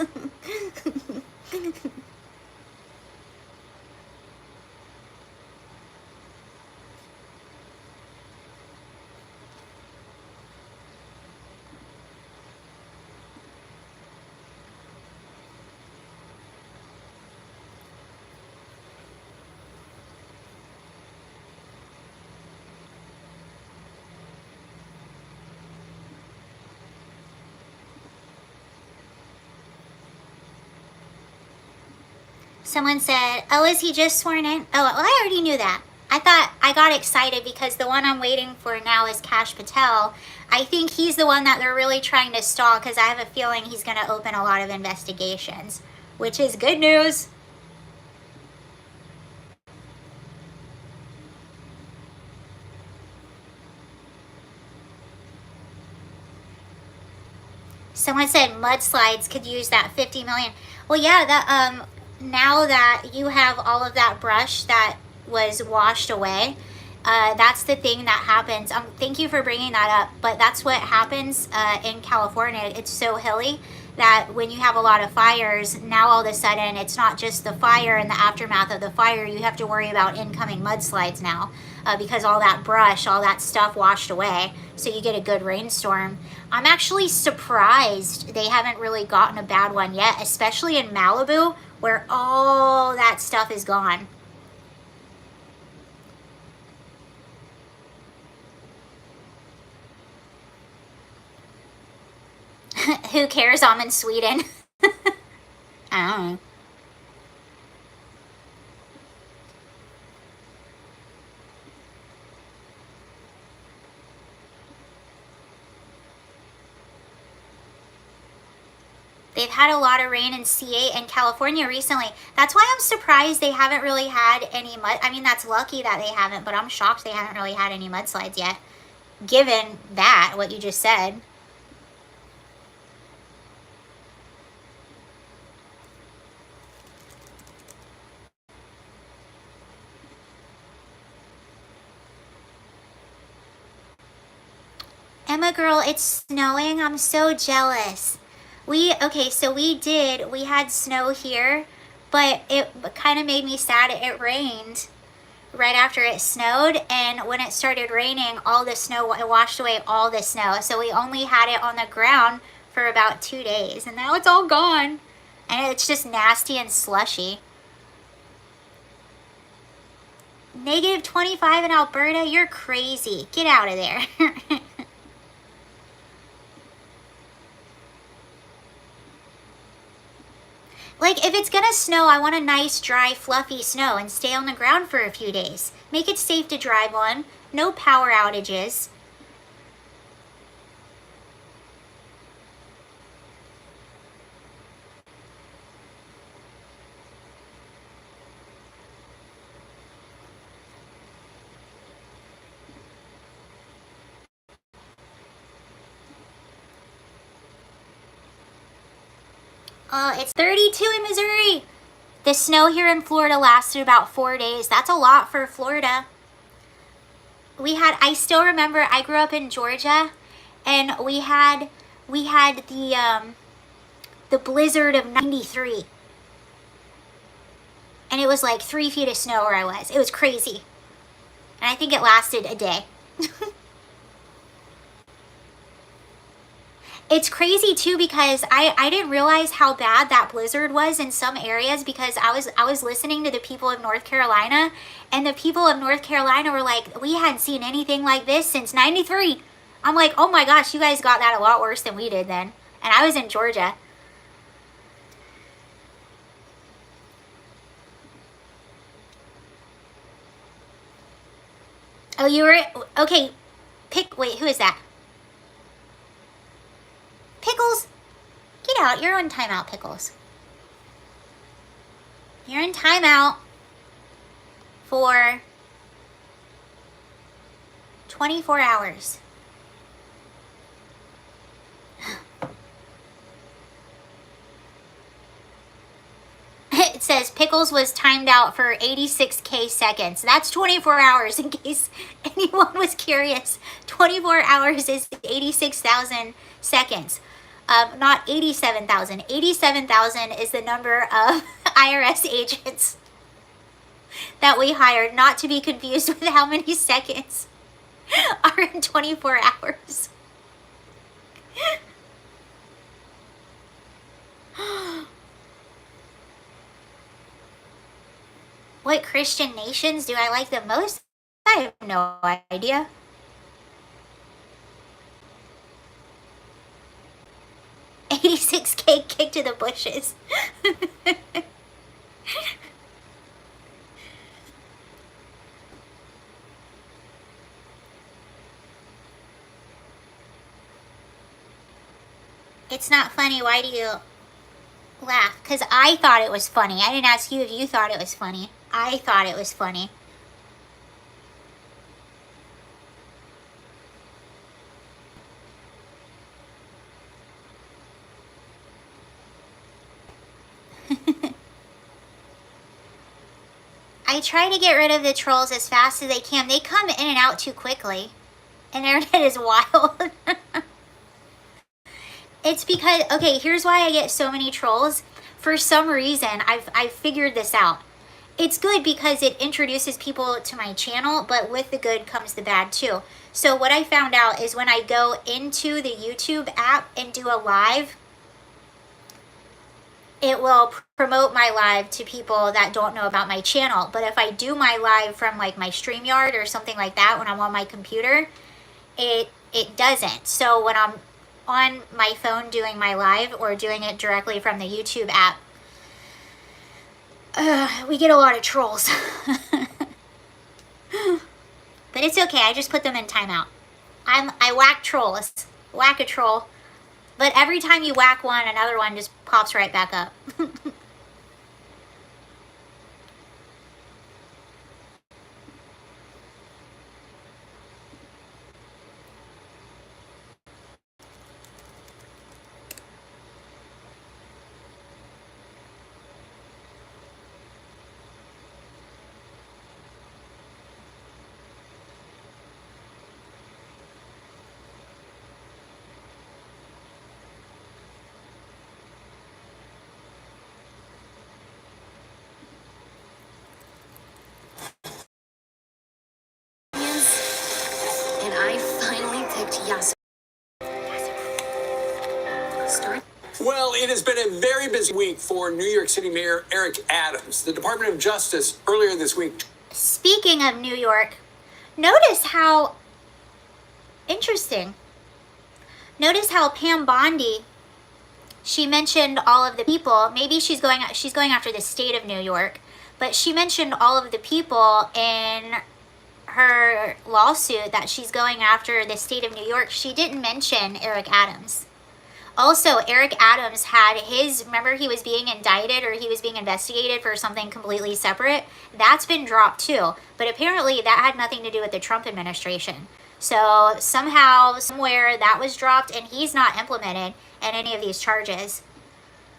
Someone said, oh, is he just sworn in? Oh, well, I already knew that. I got excited because the one I'm waiting for now is Kash Patel. I think he's the one that they're really trying to stall because I have a feeling he's going to open a lot of investigations, which is good news. Someone said mudslides could use that 50 million. Well, yeah, that now that you have all of that brush that was washed away, that's the thing that happens. Thank you for bringing that up, but that's what happens in California. It's so hilly that when you have a lot of fires, now all of a sudden it's not just the fire and the aftermath of the fire, you have to worry about incoming mudslides now because all that brush, all that stuff washed away, so you get a good rainstorm. I'm actually surprised they haven't really gotten a bad one yet, especially in Malibu, where all that stuff is gone. Who cares? I'm in Sweden. I don't know. They've had a lot of rain in CA and California recently. That's why I'm surprised they haven't really had any mud. I mean, that's lucky that they haven't, but I'm shocked they haven't really had any mudslides yet, given that, what you just said. Emma girl, it's snowing. I'm so jealous. We had snow here, but it kind of made me sad. It rained right after it snowed, and when it started raining, all the snow, it washed away all the snow. So we only had it on the ground for about 2 days, and now it's all gone. And it's just nasty and slushy. Negative 25 in Alberta? You're crazy. Get out of there. Like, if it's gonna snow, I want a nice, dry, fluffy snow and stay on the ground for a few days. Make it safe to drive on. No power outages. It's 32 in Missouri. The snow here in Florida lasted about 4 days. That's a lot for Florida. I still remember, I grew up in Georgia, and we had the blizzard of 93. And it was like 3 feet of snow where I was. It was crazy. And I think it lasted a day. It's crazy too, because I didn't realize how bad that blizzard was in some areas, because I was listening to the people of North Carolina, and the people of North Carolina were like, we hadn't seen anything like this since 93. I'm like, oh my gosh, you guys got that a lot worse than we did then. And I was in Georgia. Oh, you were, okay, wait, who is that? Pickles, get out. You're on timeout, Pickles. You're in timeout for 24 hours. It says Pickles was timed out for 86K seconds. That's 24 hours, in case anyone was curious. 24 hours is 86,000 seconds. Not 87,000. 87,000 is the number of IRS agents that we hired, not to be confused with how many seconds are in 24 hours. What Christian nations do I like the most? I have no idea. $86K kicked to the bushes. It's not funny. Why do you laugh? Because I thought it was funny. I didn't ask you if you thought it was funny. I thought it was funny. I try to get rid of the trolls as fast as they can. They come in and out too quickly. And internet is wild. It's because, okay, here's why I get so many trolls. For some reason, I've figured this out. It's good because it introduces people to my channel, but with the good comes the bad too. So what I found out is when I go into the YouTube app and do a live, it will promote my live to people that don't know about my channel. But if I do my live from like my StreamYard or something like that when I'm on my computer, it doesn't. So when I'm on my phone doing my live or doing it directly from the YouTube app, we get a lot of trolls. But it's okay, I just put them in timeout. I whack trolls. Whack a troll. But every time you whack one, another one just pops right back up. And I finally picked yes. Well, it has been a very busy week for New York City Mayor Eric Adams. The Department of Justice earlier this week. Speaking of New York, notice how interesting. Notice how Pam Bondi, she mentioned all of the people. Maybe she's going after the state of New York, but she mentioned all of the people in her lawsuit that she's going after the state of New York. She didn't mention Eric Adams. Also, Eric Adams had remember he was being indicted or he was being investigated for something completely separate? That's been dropped too. But apparently that had nothing to do with the Trump administration. So somehow, somewhere that was dropped and he's not implemented in any of these charges.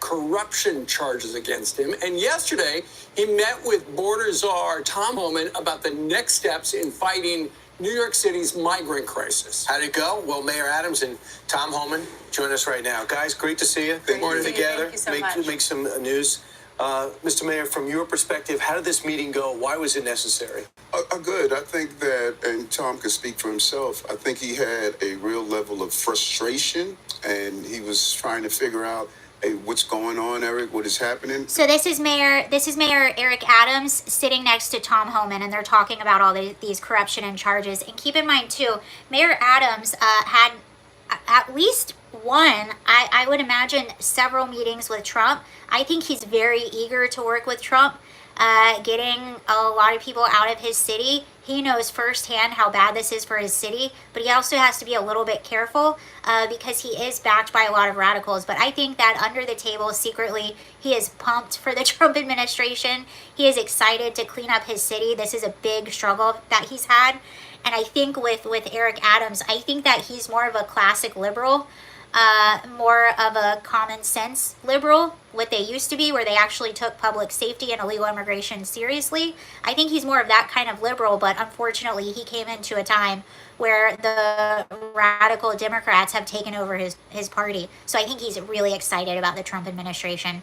Corruption charges against him. And yesterday, he met with border czar Tom Homan about the next steps in fighting New York City's migrant crisis. How'd it go? Well, Mayor Adams and Tom Homan join us right now. Guys, great to see you. Good morning together. Thank you so much. Make some news. Mr. Mayor, from your perspective, how did this meeting go? Why was it necessary? Good. I think that, and Tom can speak for himself, I think he had a real level of frustration and he was trying to figure out, hey, what's going on, Eric? What is happening? So this is Mayor Eric Adams sitting next to Tom Homan, and they're talking about all these corruption and charges. And keep in mind too, Mayor Adams had at least one, I would imagine, several meetings with Trump. I think he's very eager to work with Trump, getting a lot of people out of his city. He knows firsthand how bad this is for his city, but he also has to be a little bit careful because he is backed by a lot of radicals. But I think that under the table, secretly, he is pumped for the Trump administration. He is excited to clean up his city. This is a big struggle that he's had. And I think with Eric Adams, I think that he's more of a classic liberal, more of a common sense liberal, what they used to be, where they actually took public safety and illegal immigration seriously. I think he's more of that kind of liberal, but unfortunately he came into a time where the radical Democrats have taken over his party. So I think he's really excited about the Trump administration.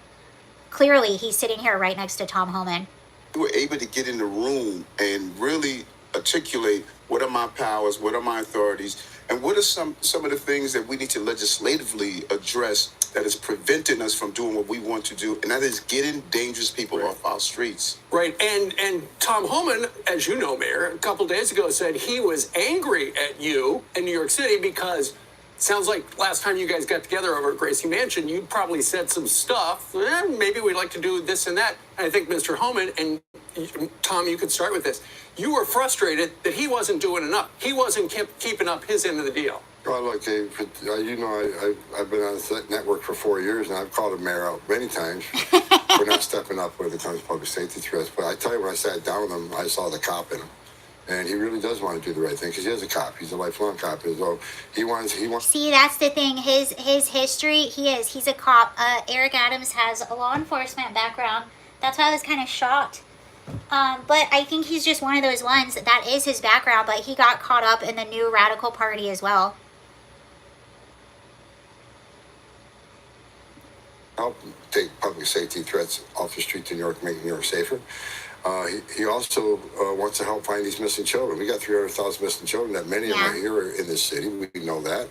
Clearly, he's sitting here right next to Tom Homan. We were able to get in the room and really articulate what are my powers, what are my authorities, and what are some of the things that we need to legislatively address that is preventing us from doing what we want to do, and that is getting dangerous people off our streets. Right. And Tom Homan, as you know, Mayor, a couple days ago said he was angry at you in New York City because it sounds like last time you guys got together over at Gracie Mansion, you probably said some stuff. Maybe we'd like to do this and that. And I think Mr. Homan, and Tom, you could start with this. You were frustrated that he wasn't doing enough. He wasn't keeping up his end of the deal. Well, look, Dave, you know, I've been on the network for 4 years, and I've called the mayor out many times for not stepping up when it comes to public safety threats. But I tell you, when I sat down with him, I saw the cop in him. And he really does want to do the right thing because he is a cop. He's a lifelong cop. So he wants. See, that's the thing. His history. He's a cop. Eric Adams has a law enforcement background. That's why I was kind of shocked. But I think he's just one of those ones that is his background. But he got caught up in the new radical party as well. Help take public safety threats off the streets in New York, make New York safer. He also wants to help find these missing children. We got 300,000 missing children. That many of them are here in this city. We know that.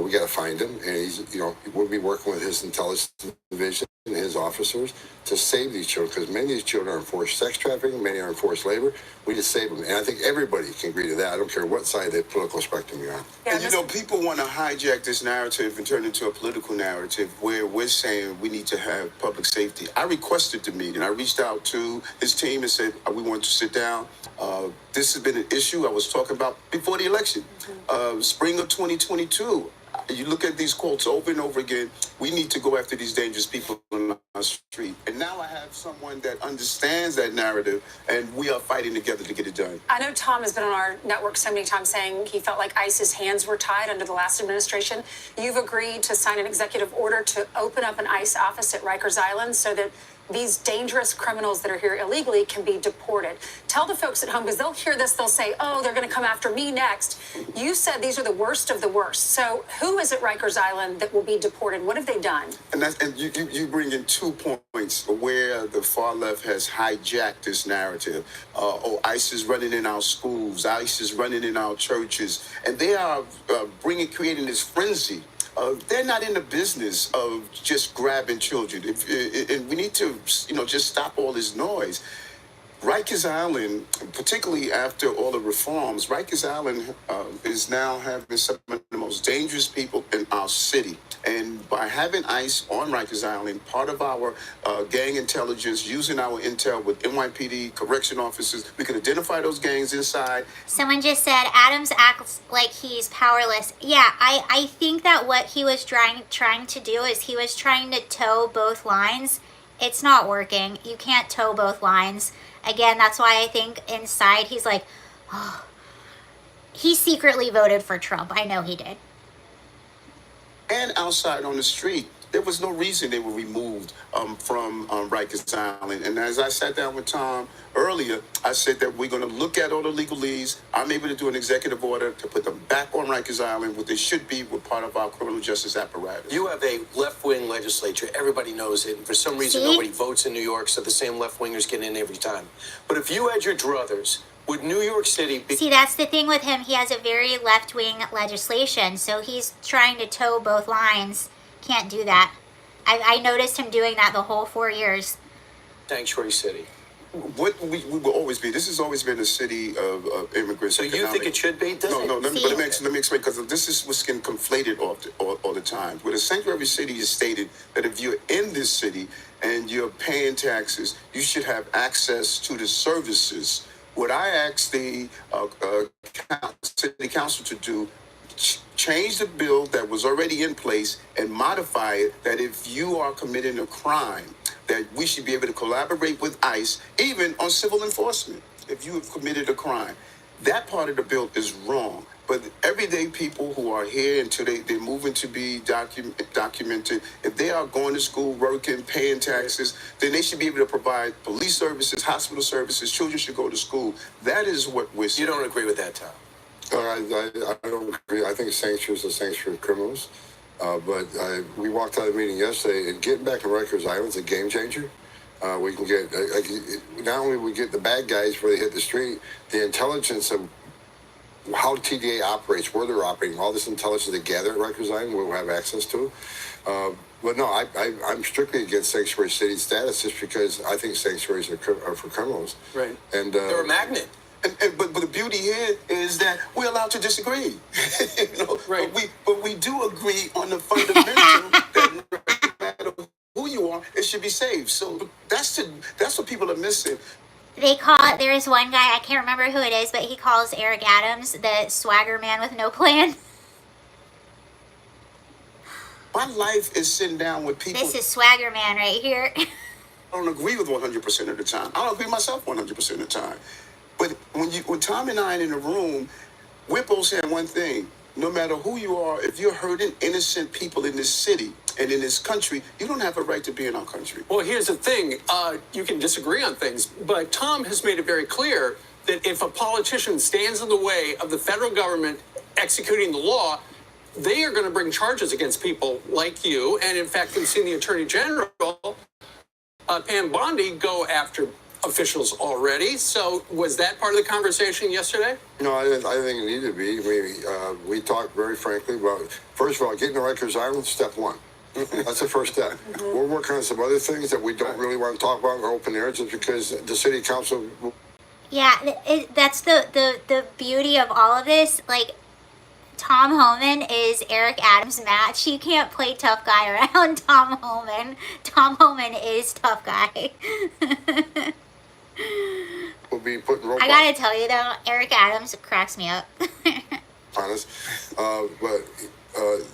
We got to find them, and we'll be working with his intelligence division. and his officers to save these children, because many of these children are in forced sex trafficking, many are in forced labor. We just save them. And I think everybody can agree to that. I don't care what side of the political spectrum you're on. And you know, people want to hijack this narrative and turn it into a political narrative where we're saying we need to have public safety. I requested the meeting. I reached out to his team and said, we want to sit down. This has been an issue I was talking about before the election, spring of 2022. You look at these quotes over and over again. We need to go after these dangerous people on our street. And now I have someone that understands that narrative, and we are fighting together to get it done. I know Tom has been on our network so many times saying he felt like ICE's hands were tied under the last administration. You've agreed to sign an executive order to open up an ICE office at Rikers Island so that these dangerous criminals that are here illegally can be deported. Tell the folks at home, because they'll hear this, they'll say, oh, they're going to come after me next. You said these are the worst of the worst. So who is at Rikers Island that will be deported? What have they done? And you bring in 2 points where the far left has hijacked this narrative. ICE is running in our schools, ICE is running in our churches, and they are creating this frenzy. They're not in the business of just grabbing children. And we need to, just stop all this noise. Rikers Island, particularly after all the reforms, Rikers Island is now having some of the most dangerous people in our city. And by having ICE on Rikers Island, part of our gang intelligence, using our intel with NYPD correction officers, we can identify those gangs inside. Someone just said Adams acts like he's powerless. Yeah, I think that what he was trying to do is he was trying to toe both lines. It's not working. You can't toe both lines. Again, that's why I think inside he's like, oh, he secretly voted for Trump. I know he did. And outside on the street, there was no reason they were removed from Rikers Island. And as I sat down with Tom earlier, I said that we're going to look at all the legalese. I'm able to do an executive order to put them back on Rikers Island, what they should be with part of our criminal justice apparatus. You have a left-wing legislature. Everybody knows it. And for some reason, nobody votes in New York, so the same left-wingers get in every time. But if you had your druthers, would New York City be... See, that's the thing with him. He has a very left-wing legislation, so he's trying to toe both lines. Can't do that. I noticed him doing that the whole 4 years. Sanctuary city? What we will always be. This has always been a city of immigrants. So you think it should be? No. Let me explain, because this is what's getting conflated all the time. Where the sanctuary city is stated that if you're in this city and you're paying taxes, you should have access to the services. What I asked the city council to do, change the bill that was already in place and modify it that if you are committing a crime, that we should be able to collaborate with ICE, even on civil enforcement, if you have committed a crime. That part of the bill is wrong. But everyday people who are here until they're moving to be documented, if they are going to school, working, paying taxes, then they should be able to provide police services, hospital services, children should go to school. That is what we're saying. You don't agree with that, Tom? I don't agree. I think sanctuary is a sanctuary of criminals. But we walked out of the meeting yesterday, and getting back to Rikers Island is a game changer. We can get, not only we get the bad guys where they hit the street, the intelligence of how TDA operates, where they're operating, all this intelligence they gather at Rikers Island, we'll have access to. But no, I'm strictly against sanctuary city status just because I think sanctuaries are for criminals. Right. And they're a magnet. But the beauty here is that we're allowed to disagree. Right. But we do agree on the fundamental that no matter who you are, it should be safe. So that's what people are missing. There is one guy, I can't remember who it is, but he calls Eric Adams the swagger man with no plan. My life is sitting down with people. This is swagger man right here. I don't agree with 100% of the time. I don't agree with myself 100% of the time. But when Tom and I are in the room, we're both saying one thing. No matter who you are, if you're hurting innocent people in this city and in this country, you don't have a right to be in our country. Well, here's the thing. You can disagree on things, but Tom has made it very clear that if a politician stands in the way of the federal government executing the law, they are going to bring charges against people like you. And in fact, we've seen the Attorney General, Pam Bondi, go after officials already. So was that part of the conversation yesterday? No, I think it needed to be. We talked very frankly about, first of all, getting to Rikers Island, step one. That's the first step. We're working on some other things that we don't really want to talk about in open air, just because the city council. Yeah, that's the beauty of all of this. Like, Tom Homan is Eric Adams' match. You can't play tough guy around Tom Homan. Tom Homan is tough guy. Will be putting roadblocks I gotta tell you though, Eric Adams cracks me up. on us. But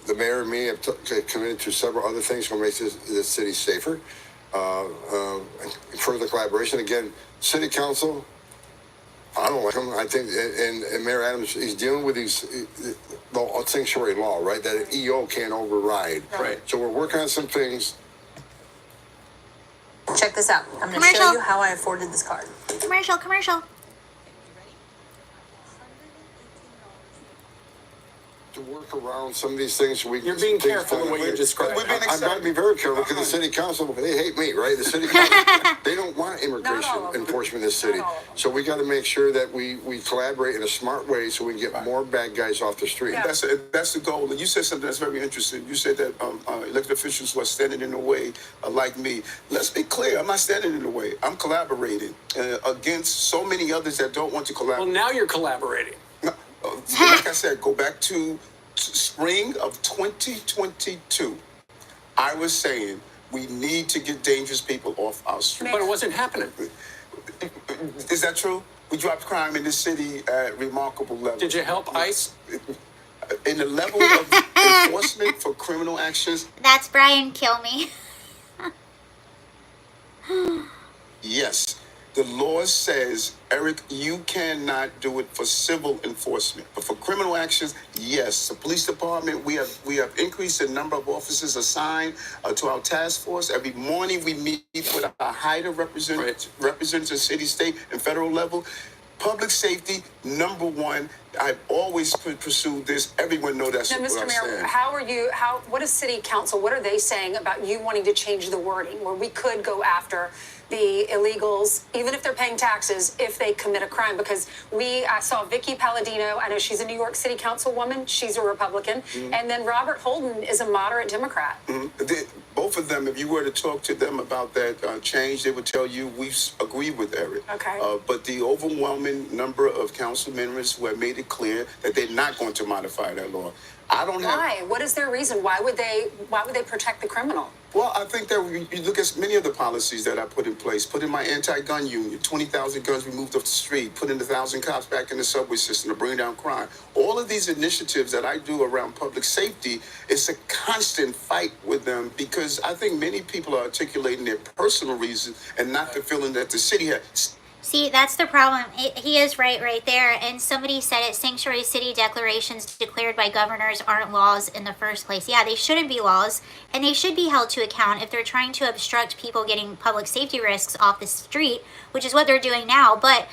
the mayor and me have committed to several other things to make this city safer. Further collaboration. Again, city council, I don't like him. I think, and Mayor Adams, he's dealing with these sanctuary law, right? That an EO can't override. Right. So we're working on some things. Check this out. I'm going to Commercial. show you how I afforded this card. Commercial. To work around some of these things, You're being careful the way you're describing. I've got to be very careful because the city council, they hate me, right? The city council, they don't want immigration enforcement in this city. So we got to make sure that we collaborate in a smart way so we can get more bad guys off the street. That's the goal. And you said something that's very interesting. You said that elected officials were standing in the way, like me. Let's be clear. I'm not standing in the way. I'm collaborating against so many others that don't want to collaborate. Well, now you're collaborating. Like I said, go back to spring of 2022. I was saying we need to get dangerous people off our street. But it wasn't happening. Is that true? We dropped crime in this city at remarkable levels. Did you help ICE? In the level of enforcement for criminal actions, That's Brian Kilme. yes. The law says, Eric, you cannot do it for civil enforcement, but for criminal actions, yes. The police department, we have increased the number of officers assigned to our task force. Every morning we meet with our higher representatives, city, state, and federal level. Public safety, number one. I've always pursued this. Everyone knows that's Now, what Mr. I'm Mayor, saying. what is city council, what are they saying about you wanting to change the wording where we could go after the illegals, even if they're paying taxes, if they commit a crime? Because I saw Vicky Palladino, I know she's a New York City councilwoman, she's a Republican, and then Robert Holden is a moderate Democrat. Both of them, if you were to talk to them about that change, they would tell you we agree with Eric. Okay. But the overwhelming number of council members who have made it clear that they're not going to modify that law. I don't have. Why? What is their reason? Why would they protect the criminal? Well, I think that you look at many of the policies that I put in place. Put in my anti-gun union, 20,000 guns removed off the street, put in 1,000 cops back in the subway system to bring down crime. All of these initiatives that I do around public safety, it's a constant fight with them because I think many people are articulating their personal reasons and not the feeling that the city has. See, that's the problem. He is right there. And somebody said it, sanctuary city declarations declared by governors aren't laws in the first place. Yeah, they shouldn't be laws, and they should be held to account if they're trying to obstruct people getting public safety risks off the street, which is what they're doing now. But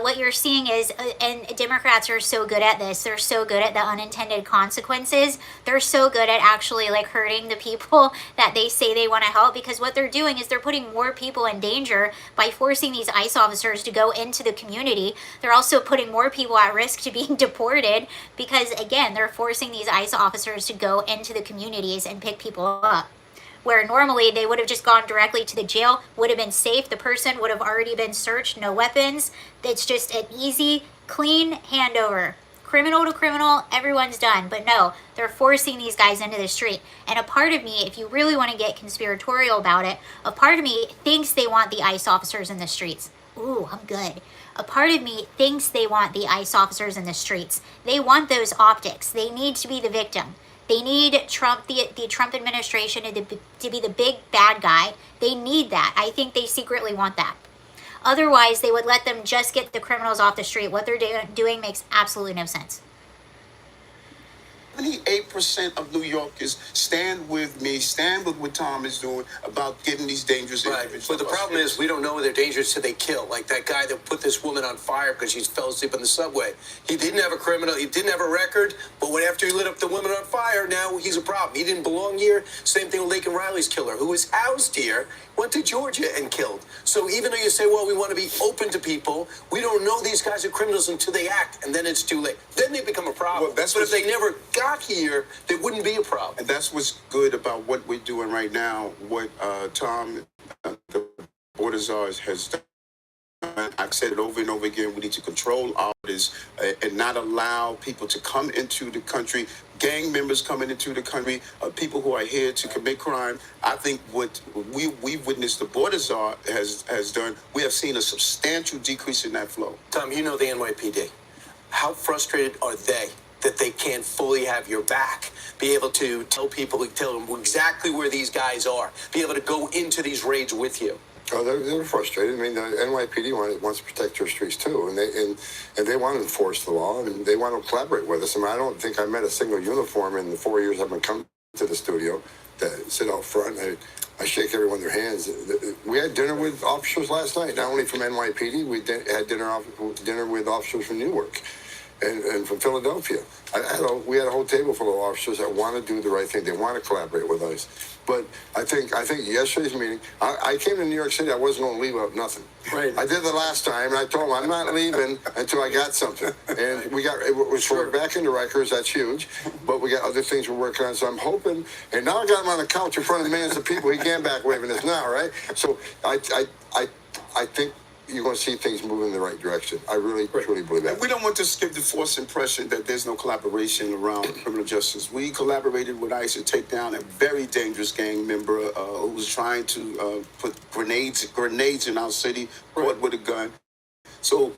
what you're seeing is, and Democrats are so good at this, they're so good at the unintended consequences. They're so good at actually like hurting the people that they say they want to help, because what they're doing is they're putting more people in danger by forcing these ICE officers to go into the community. They're also putting more people at risk to being deported because, again, they're forcing these ICE officers to go into the communities and pick people up. Where normally they would have just gone directly to the jail, would have been safe, the person would have already been searched, no weapons. It's just an easy, clean handover. Criminal to criminal, everyone's done. But no, they're forcing these guys into the street. And a part of me, if you really want to get conspiratorial about it, a part of me thinks they want the ICE officers in the streets. Ooh, I'm good. A part of me thinks they want the ICE officers in the streets. They want those optics. They need to be the victim. They need Trump, the Trump administration to be the big bad guy. They need that. I think they secretly want that. Otherwise, they would let them just get the criminals off the street. What they're doing makes absolutely no sense. 78% of New Yorkers stand with me, stand with what Tom is doing about getting these dangerous individuals. But the problem is we don't know they're dangerous till they kill. Like that guy that put this woman on fire because she fell asleep in the subway. He didn't have a criminal, he didn't have a record, but after he lit up the woman on fire, now he's a problem. He didn't belong here. Same thing with Laken Riley's killer, who was housed here, went to Georgia and killed. So even though you say, well, we want to be open to people, we don't know these guys are criminals until they act, and then it's too late. Then they become a problem. Well, that's but what if they never got got here, there wouldn't be a problem. And that's what's good about what we're doing right now. What Tom, the border czar, has done. I've said it over and over again. We need to control all this and not allow people to come into the country, gang members coming into the country, people who are here to commit crime. I think what we've witnessed the border czar has done, we have seen a substantial decrease in that flow. Tom, you know the NYPD. How frustrated are they that they can't fully have your back, be able to tell them exactly where these guys are, be able to go into these raids with you? Oh, they're frustrated. I mean, the NYPD wants to protect their streets too, and they want to enforce the law, and they want to collaborate with us. I mean, I don't think I met a single uniform in the 4 years I've been coming to the studio that sit out front. I shake everyone their hands. We had dinner with officers last night, not only from NYPD. We had dinner with officers from Newark and from Philadelphia. We had a whole table full of officers that want to do the right thing. They want to collaborate with us. But I think yesterday's meeting, I came to New York City, I wasn't going to leave out nothing. Right. I did the last time, and I told them I'm not leaving until I got something. And we're back into Rikers, that's huge. But we got other things we're working on, so I'm hoping, and now I got him on the couch in front of millions of people, he can't back waving us now, right? So I think you're going to see things move in the right direction. I really, truly believe that. We don't want to give the false impression that there's no collaboration around criminal justice. We collaborated with ICE to take down a very dangerous gang member who was trying to put grenades in our city, caught with a gun. So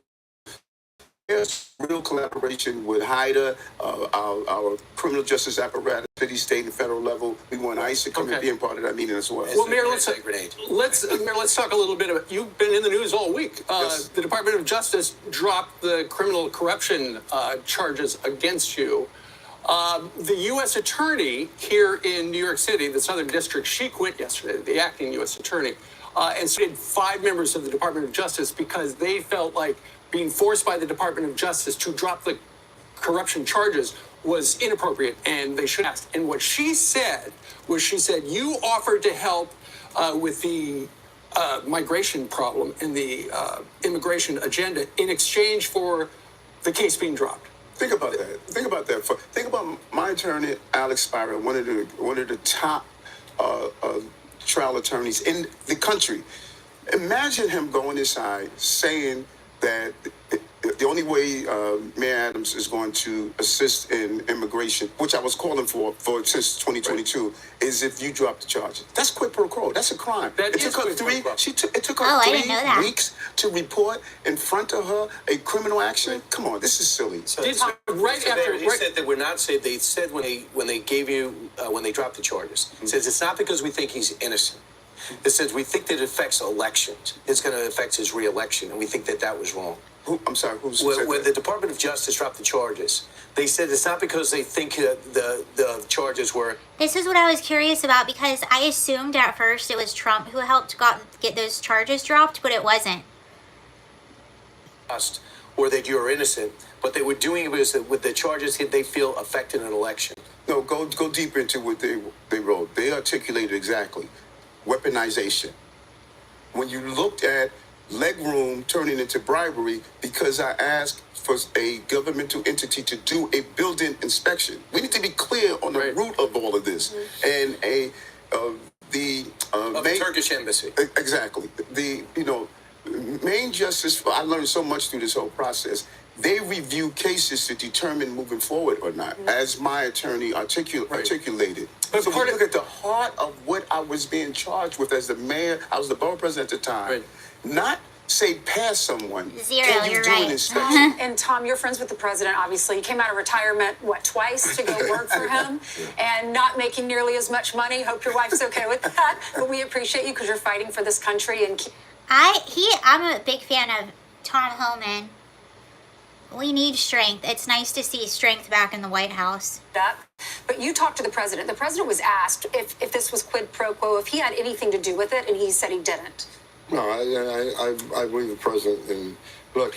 there's real collaboration with HIDA, our criminal justice apparatus, city, state, and federal level. We want ICE to come and be a part of that meeting as well. Well, Mayor, let's talk a little bit about, you've been in the news all week. Yes. The Department of Justice dropped the criminal corruption charges against you. The U.S. attorney here in New York City, the Southern District, she quit yesterday, the acting U.S. attorney, and so did 5 members of the Department of Justice because they felt like being forced by the Department of Justice to drop the corruption charges was inappropriate and they should ask. And what she said was, you offered to help with the migration problem and the immigration agenda in exchange for the case being dropped. Think about that. Think about my attorney, Alex Spira, one of the top trial attorneys in the country. Imagine him going inside saying that the only way Mayor Adams is going to assist in immigration, which I was calling for since 2022, is if you drop the charges. That's quid pro quo. That's a crime. It took her 3 weeks to report in front of her a criminal action. Come on, this is silly. So he said that we're not safe. They said when they gave you when they dropped the charges, it says it's not because we think he's innocent. It says we think that it affects elections. It's going to affect his re-election, and we think that was wrong. I'm sorry, who said When that? the Department of Justice dropped the charges, they said it's not because they think the charges were. This is what I was curious about because I assumed at first it was Trump who helped get those charges dropped, but it wasn't. Or that you're innocent, but they were doing it because with the charges they feel affected an election. No, go deeper into what they wrote. They articulated exactly. Weaponization. When you looked at legroom turning into bribery because I asked for a governmental entity to do a building inspection. We need to be clear on the root of all of this. And the Turkish embassy. Exactly. The main justice. I learned so much through this whole process. They review cases to determine moving forward or not, as my attorney articulated. But So look at the heart of what I was being charged with as the mayor. I was the borough president at the time. Right. Not say past someone. Zero, Can you you're do right. an inspection? And Tom, you're friends with the president, obviously. You came out of retirement, twice to go work for him and not making nearly as much money. Hope your wife's okay with that. But we appreciate you because you're fighting for this country. And I'm a big fan of Tom Homan. We need strength. It's nice to see strength back in the White House. But you talked to the president. The president was asked if this was quid pro quo, if he had anything to do with it, and he said he didn't. No, I believe the president. And look,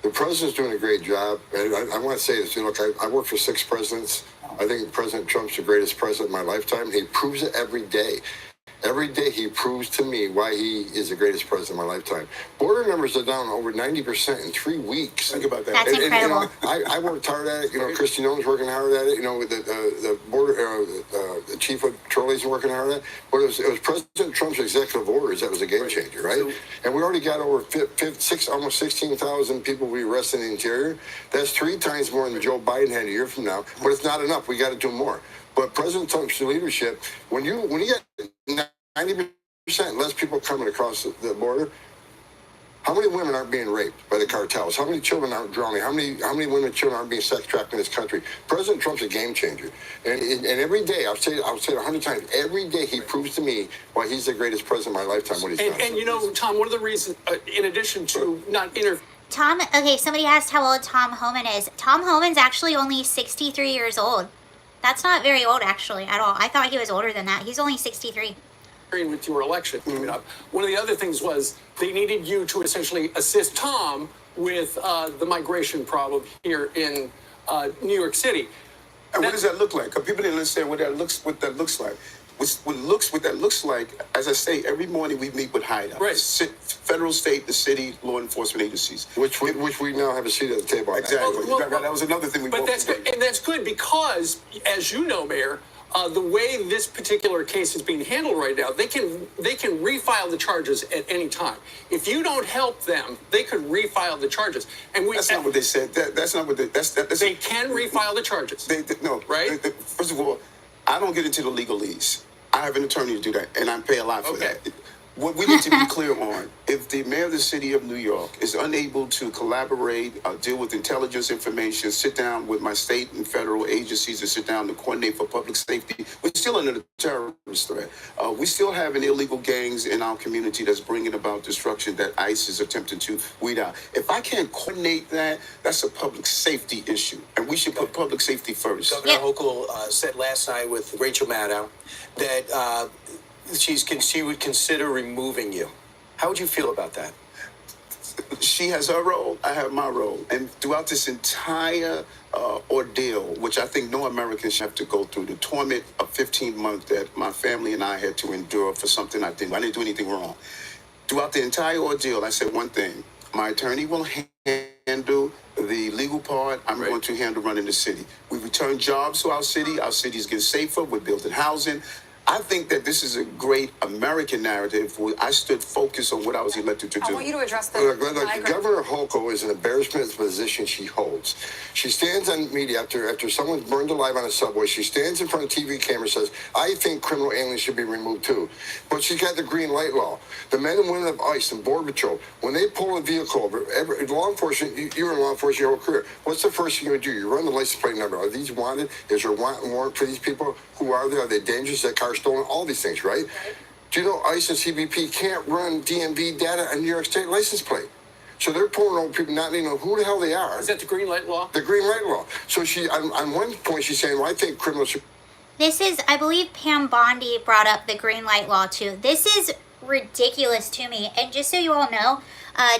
the president's doing a great job. And I want to say this. Look, I worked for 6 presidents. I think President Trump's the greatest president in my lifetime. He proves it every day. Every day he proves to me why he is the greatest president of my lifetime. Border numbers are down over 90% in 3 weeks. Think about that. That's incredible. I worked hard at it. Christy Nolan's working hard at it. With the border, the chief of patrol is working hard at it. But it was President Trump's executive orders that was a game changer, right? And we already got over almost 16,000 people we arrested in the interior. That's 3 times more than Joe Biden had a year from now. But it's not enough. We got to do more. But President Trump's leadership, when you get 90% less people coming across the border, how many women aren't being raped by the cartels? How many children aren't drowning? How many women and children aren't being sex trafficked in this country? President Trump's a game changer. And every day, I'll say it 100 times, every day he proves to me why he's the greatest president of my lifetime, what he's done. And Tom, one of the reasons, in addition to not Tom, okay, somebody asked how old Tom Homan is. Tom Homan's actually only 63 years old. That's not very old, actually, at all. I thought he was older than that. He's only 63. with your election coming up, one of the other things was they needed you to essentially assist Tom with the migration problem here in New York City. And what does that look like? Because people didn't understand what that looks like. What that looks like, as I say, every morning we meet with hideouts. Right. Federal, state, the city, law enforcement agencies. Which we now have a seat at the table. Exactly. That was another thing we But that's good, and that's good because, as you know, Mayor, the way this particular case is being handled right now, they can refile the charges at any time. If you don't help them, they could refile the charges. And that's not what they said. That's not what they. They can refile the charges. No, right? First of all, I don't get into the legalese. I have an attorney to do that, and I pay a lot for that. What we need to be clear on, if the mayor of the city of New York is unable to collaborate, deal with intelligence information, sit down with my state and federal agencies and sit down to coordinate for public safety, we're still under the terrorist threat. We still have an illegal gangs in our community that's bringing about destruction that ICE is attempting to weed out. If I can't coordinate that, that's a public safety issue, and we should put public safety first. Governor Hochul said last night with Rachel Maddow that she would consider removing you. How would you feel about that? She has her role, I have my role. And throughout this entire ordeal, which I think no American should have to go through, the torment of 15 months that my family and I had to endure for something I didn't do anything wrong. Throughout the entire ordeal, I said one thing: my attorney will handle the legal part. I'm going to handle running the city. We return jobs to our city. Our cities get safer. We're building housing. I think that this is a great American narrative where I stood focused on what I was elected to do. I want you to address the Governor Hochul is an embarrassment of the position she holds. She stands on media after someone's burned alive on a subway. She stands in front of TV camera and says, I think criminal aliens should be removed too. But she's got the green light law. The men and women of ICE and Border Patrol, when they pull a vehicle over, law enforcement, you're in law enforcement your whole career. What's the first thing you're going to do? You run the license plate number. Are these wanted? Is there a warrant for these people? Who are they? Are they dangerous? Is that car stolen? All these things, right? Do you know ICE and CBP can't run DMV data on New York State license plate? So they're pulling over people not even know who the hell they are. Is that the green light law? The green light law. So she, on one point, she's saying, well, I think criminals should... This is, I believe Pam Bondi brought up the green light law too. This is ridiculous to me. And just so you all know,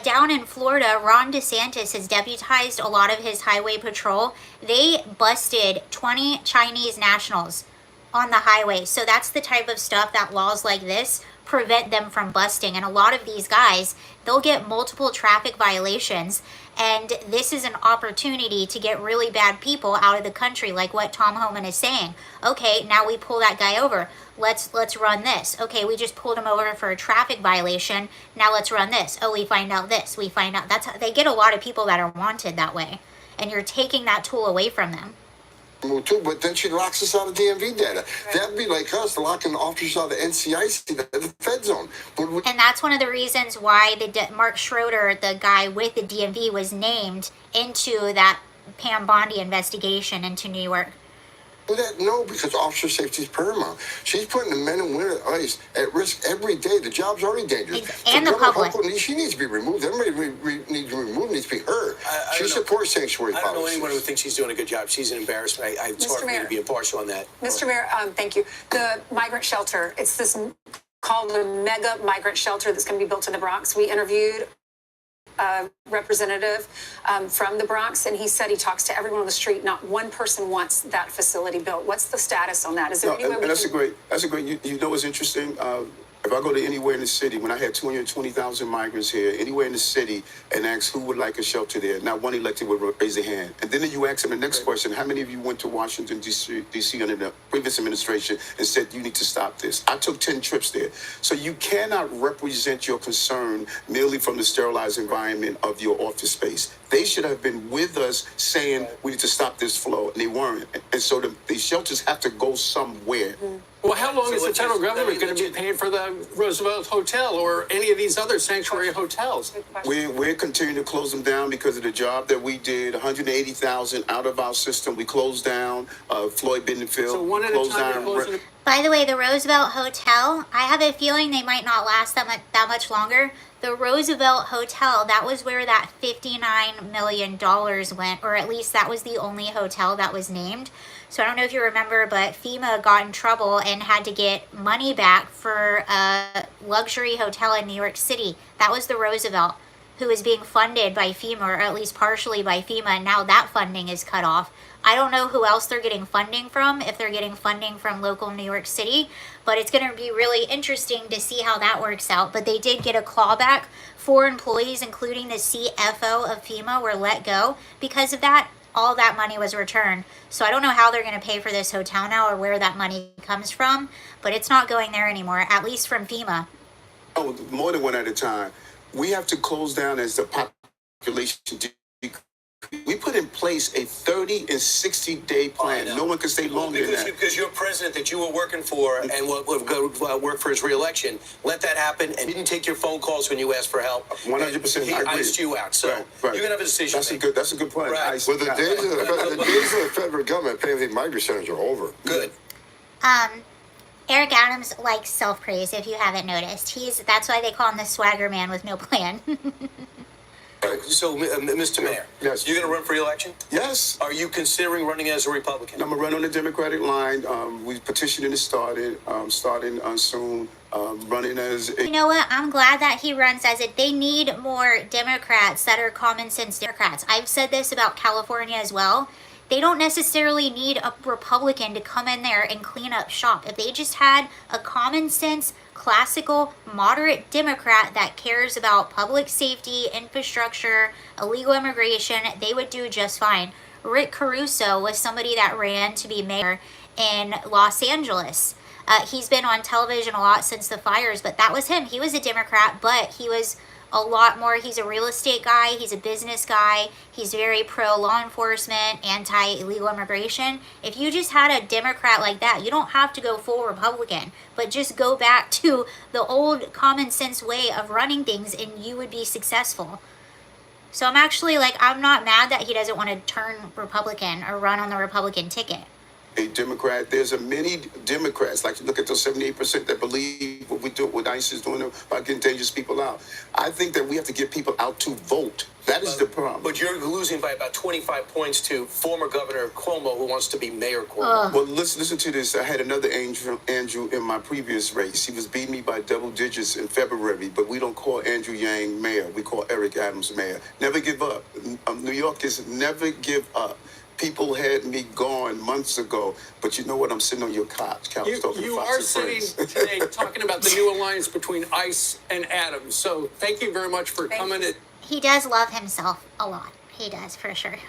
down in Florida, Ron DeSantis has deputized a lot of his highway patrol. They busted 20 Chinese nationals on the highway. So that's the type of stuff that laws like this prevent them from busting. And a lot of these guys, they'll get multiple traffic violations, and this is an opportunity to get really bad people out of the country, like what Tom Homan is saying. Okay, now we pull that guy over. Let's run this. Okay, we just pulled him over for a traffic violation. Now let's run this. Oh, we find out this. We find out that's how they get a lot of people that are wanted that way. And you're taking that tool away from them. Too, but then she locks us out of DMV data. That'd be like us locking officers out of the NCIC, the Fed zone. And that's one of the reasons why Mark Schroeder, the guy with the DMV, was named into that Pam Bondi investigation into New York. No, because officer safety is paramount. She's putting the men and women at ICE at risk every day. The job's already dangerous. And the public. She needs to be removed. Everybody needs to be removed. Needs to be her. She supports sanctuary policies. I don't know anyone who thinks she's doing a good job. She's an embarrassment. It's hard for me to be impartial on that. Mr. Mayor, thank you. The migrant shelter, it's this called the mega migrant shelter that's going to be built in the Bronx. We interviewed representative from the Bronx, and he said he talks to everyone on the street. Not one person wants that facility built. What's the status on that? Is there any way we that's can... a great. You know what's interesting? If I go to anywhere in the city, when I had 220,000 migrants here, anywhere in the city, and ask who would like a shelter there, not one elected would raise a hand. And then you ask them the next question: how many of you went to Washington D.C. under the previous administration and said you need to stop this? I took 10 trips there. So you cannot represent your concern merely from the sterilized environment of your office space. They should have been with us saying we need to stop this flow, and they weren't. And so the shelters have to go somewhere. Mm-hmm. Well, how long is the federal government going to be paying for the Roosevelt Hotel or any of these other sanctuary hotels? We're continuing to close them down because of the job that we did. 180,000 out of our system. We closed down Floyd Bentonville. So one at a time. By the way, the Roosevelt Hotel, I have a feeling they might not last that much longer. The Roosevelt Hotel, that was where that $59 million went, or at least that was the only hotel that was named. So I don't know if you remember, but FEMA got in trouble and had to get money back for a luxury hotel in New York City. That was the Roosevelt, who was being funded by FEMA, or at least partially by FEMA, and now that funding is cut off. I don't know who else they're getting funding from, if they're getting funding from local New York City, but it's going to be really interesting to see how that works out. But they did get a clawback. 4 employees, including the CFO of FEMA, were let go because of that. All that money was returned. So I don't know how they're going to pay for this hotel now or where that money comes from, but it's not going there anymore, at least from FEMA. Oh, more than one at a time. We have to close down as the population decreases. We put in place a 30 and 60-day plan. No one can stay longer than that. Because your president that you were working for and would work for his reelection, let that happen and didn't take your phone calls when you asked for help. 100%. He iced you out. So right. you're going to have a decision. That's a good point. Right. Well, the days of the federal government paying the migrant centers are over. Good. Eric Adams likes self-praise, if you haven't noticed. That's why they call him the swagger man with no plan. So, Mr. Mayor, Yes. you're going to run for re-election? Yes. Are you considering running as a Republican? I'm going to run on the Democratic line. We petitioning to starting soon. Running as a... You know what? I'm glad that he runs as it. They need more Democrats that are common sense Democrats. I've said this about California as well. They don't necessarily need a Republican to come in there and clean up shop. If they just had a common sense, classical, moderate Democrat that cares about public safety, infrastructure, illegal immigration, they would do just fine. Rick Caruso was somebody that ran to be mayor in Los Angeles. He's been on television a lot since the fires, but that was him. He was a Democrat, but he was a lot more. He's a real estate guy. He's a business guy. He's very pro law enforcement, anti-illegal immigration. If you just had a Democrat like that, you don't have to go full Republican, but just go back to the old common sense way of running things and you would be successful. So I'm actually I'm not mad that he doesn't want to turn Republican or run on the Republican ticket. A Democrat, there's a many Democrats, like look at those 78% that believe what we do, what ICE is doing about getting dangerous people out. I think that we have to get people out to vote. That is the problem. But you're losing by about 25 points to former Governor Cuomo, who wants to be Mayor Cuomo. Well, listen to this. I had another Andrew in my previous race. He was beating me by double digits in February, but we don't call Andrew Yang mayor. We call Eric Adams mayor. Never give up. New Yorkers never give up. People had me gone months ago, but you know what? I'm sitting on your couch talking You to are Fox sitting and Friends. today talking about the new alliance between ICE and Adams. So thank you very much for coming. He does love himself a lot. He does, for sure.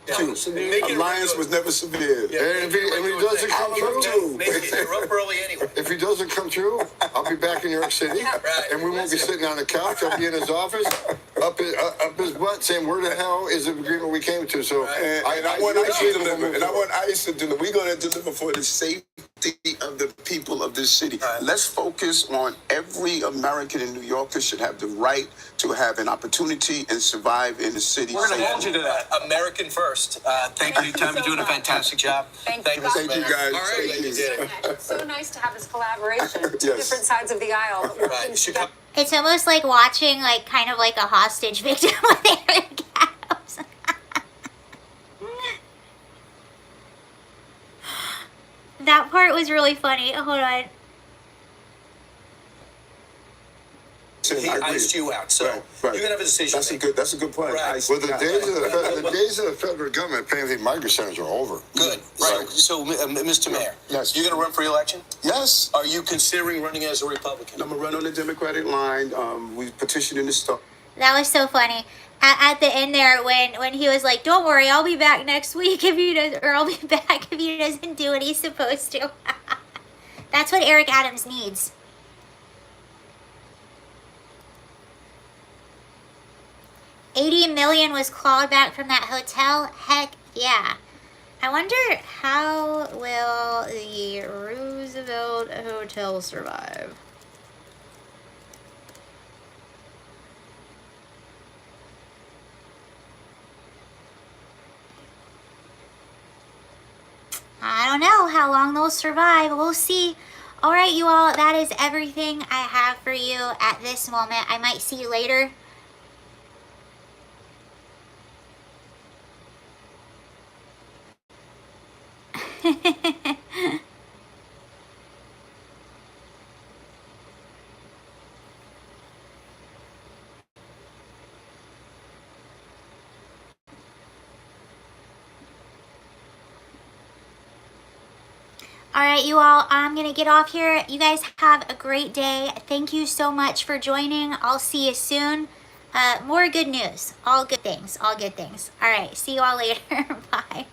Alliance was never severe. And if he doesn't come true, You're up early anyway. if he doesn't come true, I'll be back in New York City, and we won't be sitting on the couch. I'll be in his office, up his butt, saying, "Where the hell is the agreement we came to?" So And I want ICE to deliver. And I want ICE to deliver. We're going to deliver for the safety of the people of this city. Let's focus on every American and New Yorker should have the right to have an opportunity and survive in the city. We're going to hold you to that. American first. Thank you, Tom. You're doing a fantastic job. Thank you. Thank you, guys. All right. Thank you. It's so nice to have this collaboration. Two Yes. different sides of the aisle. Right. Chicago. It's almost like watching kind of like a hostage victim with Eric Adams. That part was really funny. Hold on. He I agree. iced you out. So Right. you're gonna have a decision. That's a good point. Right. Ice Well, the out. days of the federal government paying the migrant centers are over. Good. Right. So, Mr. Mayor, Yes. you're gonna run for re-election? Yes. Are you considering running as a Republican? I'm gonna run on the Democratic line. We petitioned in the start. That was so funny. At the end there, when he was like, "Don't worry, I'll be back next week if he does, or I'll be back if he doesn't do what he's supposed to." That's what Eric Adams needs. $80 million was clawed back from that hotel. Heck yeah. I wonder how will the Roosevelt Hotel survive? I don't know how long they'll survive. We'll see. All right, you all, that is everything I have for you at this moment. I might see you later. All right, you all, I'm going to get off here. You guys have a great day. Thank you so much for joining. I'll see you soon. More good news. All good things. All good things. All right, see you all later. Bye.